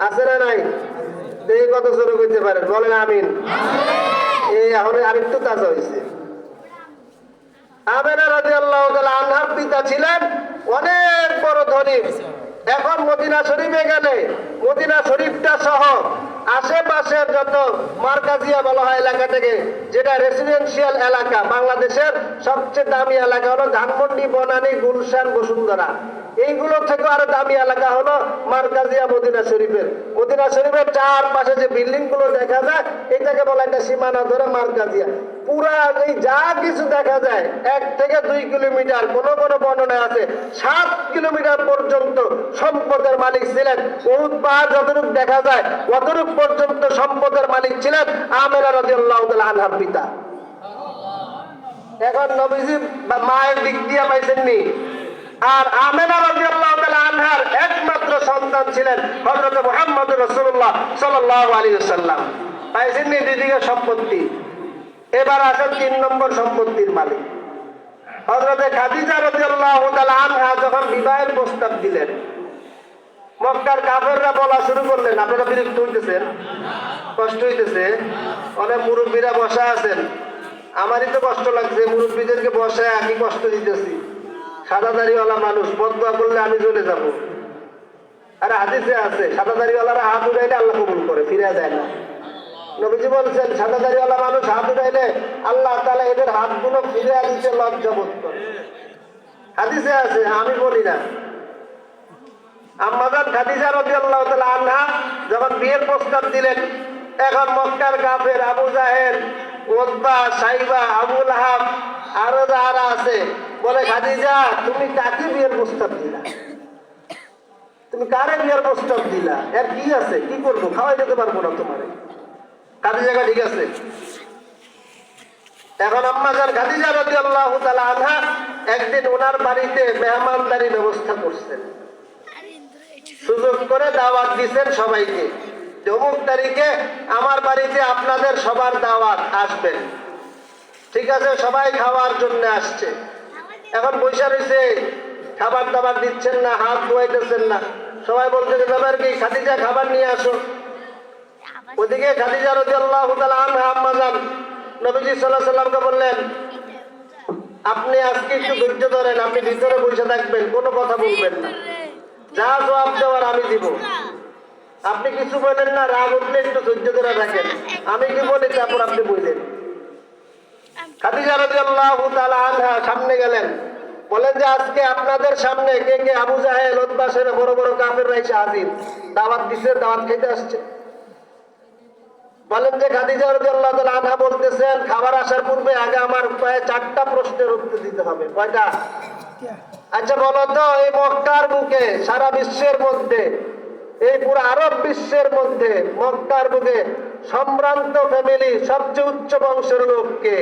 আছে না নাই? দেখি কত জোরে কইতে পারেন, বলেন আমিন। এই এখন আরেকটু তাজা হয়েছে। আমেনা রাদিয়াল্লাহু তাআলা আনহার পিতা ছিলেন অনেক বড় ধনী। এখন মদিনা শরীফে গেলে মদিনা শরীফটা সহ আশেপাশের যত মার্কাজিয়া বলা হয় এলাকাটাকে, যেটা রেসিডেন্সিয়াল এলাকা, বাংলাদেশের সবচেয়ে দামি এলাকা হলো ধানমন্ডি, বনানী, গুলশান, বসুন্ধরা। এইগুলো থেকে আরো দামি এলাকা হলো মার্কাজিয়া মদিনা শরীফের। মদিনা শরীফের চারপাশে যে বিল্ডিং গুলো দেখা যায়, এটাকে বলা একটা সীমানা ধরে মার্কাজিয়া। পুরা এই যা কিছু দেখা যায় 1 থেকে 2 কিলোমিটার, কোন কোন বর্ণনা আছে 7 কিলোমিটার পর্যন্ত সম্পদের মালিক ছিলেন। উহুদ পাহাড় যতটুকু দেখা যায় অতটুকু পর্যন্ত সম্পদের মালিক ছিলেন আমেনা রাদিয়াল্লাহু তাআলা আনহার পিতা। এখন নবীজি মায়ের দিক দিয়ে পাইছেননি। আর আমেনা রাদিয়াল্লাহু তাআলা আনহার একমাত্র সন্তান ছিলেন হযরত মুহাম্মদ রাসূলুল্লাহ সাল্লাল্লাহু আলাইহি ওয়াসাল্লাম। পাইছেননি দুদিকে সম্পত্তি। এবার আসেন 3 নম্বর সম্পত্তির মালিক হযরত খাদিজা রাদিয়াল্লাহু তাআলা আনহা। যখন বিবাহের প্রস্তাব দিলেন, মক্কার কাফেররা বলা শুরু করলেন, আপনারা বিরক্ত হইতেছেন? কষ্ট হইতেছে? অনেক মুরব্বীরা বসা আছেন, আমারই তো কষ্ট লাগছে। মুরব্বীদেরকে বসায় আমি কষ্ট দিতেছি। সাদা দাড়িওয়ালা মানুষ, বদদোয়া করলে আমি চলে যাব। আরে হাদিসে আছে সাদা দাড়িওয়ালারা হাত উঠাইলে আল্লাহ কবুল করে, ফিরে যায় না। নবীজি বলছেন সাদা দাড়িওয়ালা মানুষ হাত উঠাইলে আল্লাহ তাআলা এদের হাতগুলো ফিরে দিতে লজ্জা বোধ করে। হাদিসে আছে, আমি বলি না। আম্মা জান খাদিজা রাদিয়াল্লাহু তাআলা আনহা যখন বিয়ের প্রস্তাব দিলেন, এখন মক্কার কাফের আবু জাহেল, উতবা, সাইবা, আবু লাহাব আরো যারা আছে বলে, খাদিজা তুমি কাকে বিয়ের প্রস্তাব দিলা? তুমি কারে বিয়ের প্রস্তাব দিলা? এর কি আছে? কি করবো? খাওয়াই যেতে পারবো না তোমারে। খাদিজা ঠিক আছে, এখন আম্মাজান খাদিজা রাদিয়াল্লাহু তাআলা আনহা একদিন ওনার বাড়িতে মেহমানদারি ব্যবস্থা করছেন, সুযোগ করে দাওয়াত দিয়েছেন সবাইকে, যে অমুক তারিখে আমার বাড়িতে আপনাদের সবার দাওয়াত, আসবেন। ঠিক আছে, সবাই খাওয়ার জন্য আসছে। এখন বৈশা রয়েছে, খাবার দাবার দিচ্ছেন না, হাত ধোয়াইতেছেন না। সবাই বলতেছে ব্যাপার কি, খাদিজা খাবার নিয়ে আসো। ওদিকে খাদিজা রাদিয়াল্লাহু তাআলা আনহা আম্মাজান নবীজি সাল্লাল্লাহু আলাইহি সাল্লামকে বললেন, আপনি আজকে একটু ধৈর্য ধরেন, আপনি ভিতরে বসে থাকবেন, কোনো কথা বলবেন না, যা জবাব দেওয়ার আমি দিব। আপনি কিছু বলেন না, রাগ উঠলে একটু ধৈর্য ধরে রাখেন, আমি কি বলি তারপর আপনি বললেন। খাদিজা রাদিয়াল্লাহু তাআলা আনহা সামনে গেলেন, বলেন যে আজকে আপনাদের সামনে কে কে আবু জাহেল, উতবা সেনা বড় বড় কাফেররা এসে হাজির, দাওয়াত দিছে, দাওয়াত খেতে আসছে। বলেন যে খাদিজা রাদিয়াল্লাহু তাআলা আনহা বলতেছেন, খাবার আসার পূর্বে আগে আমার প্রায় 4টা প্রশ্নের উত্তর দিতে হবে। কয়টা? আচ্ছা বলো তো, এই মক্কার বুকে, সারা বিশ্বের মধ্যে, এই পুরো আরব বিশ্বের মধ্যে মক্কার বুকে সম্ভ্রান্ত ফ্যামিলি, সবচেয়ে উচ্চ বংশের লোককে?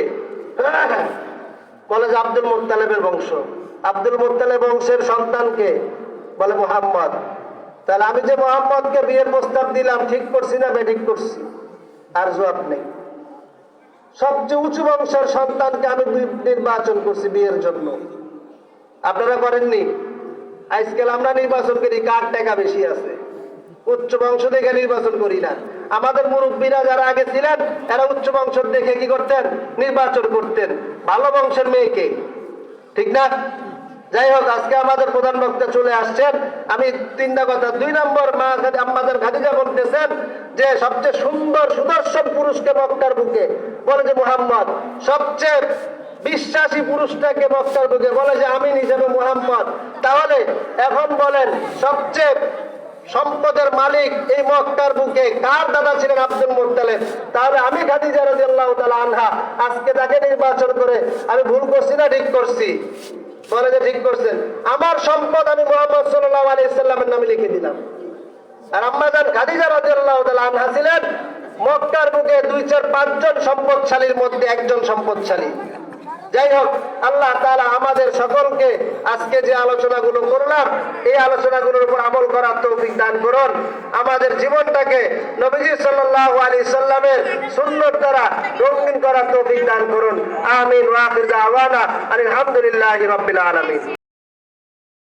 বলে যে আব্দুল মুত্তালিবের বংশ। আব্দুল মুত্তালিব বংশের সন্তানকে? বলে মুহাম্মদ। তাহলে আমি যে মুহাম্মদকে বিয়ের প্রস্তাব দিলাম, ঠিক করছি না বেঠিক করছি? আর জবাব নেই। সবচেয়ে উঁচু বংশের সন্তানকে আমি নির্বাচন করছি বিয়ের জন্য। আপনারা করেননি? আজকাল আমরা নির্বাচন করি কার টাকা বেশি আছে, উচ্চ বংশ দেখে নির্বাচন করি না। আমাদের মুরব্বীরা যারা আগে ছিলেন, এরা উচ্চ বংশ দেখে কি করতেন? নির্বাচন করতেন ভালো বংশের মেয়েকে, ঠিক না? যাই হোক, আজকে আমাদের প্রধান বক্তা চলে আসছেন। আমি 3টা কথা। 2 নম্বর, আমাদের খাদিজা বলতেছেন যে সবচেয়ে সুন্দর সুদর্শন পুরুষকে মক্কার বুকে? বলে যে মুহাম্মদ। সবচেয়ে বিশ্বাসী পুরুষটাকে মক্কার বুকে? বলে যে আমি হিসেবে মুহাম্মদ। তাহলে এখন বলেন, সবচেয়ে সম্পদের মালিক এই মক্কার বুকে কার দাদা ছিলেন? Abdul Muttalib. তাহলে আমি খাদিজা রাদিয়াল্লাহু তাআলা আনহা আজকে তাকে নির্বাচন করে আমি ভুল করছি না ঠিক করছি? বলে যে ঠিক করছেন। আমার সম্পদ আমি মুহাম্মদ সাল্লাল্লাহু আলাইহি সাল্লামের নামে লিখে দিলাম। আর আম্মাজান খাদিজা রাদিয়াল্লাহু তাআলা আনহা ছিলেন মক্কার বুকে 2-4-5 জন সম্পদশালীর মধ্যে একজন সম্পদশালী। যাই হোক, আল্লাহ তাআলা আমাদের সকলকে আজকে যে আলোচনাগুলো করলাম, এই আলোচনাগুলোর উপর আমল করার তৌফিক দান করুন। আমাদের জীবনটাকে নবীজি সাল্লাল্লাহু আলাইহি সাল্লামের সুন্নাত দ্বারা রঙিন করার তৌফিক দান করুন। আমিন। ওয়া আখির দাওয়ানা আলহামদুলিল্লাহি রাব্বিল আলামিন।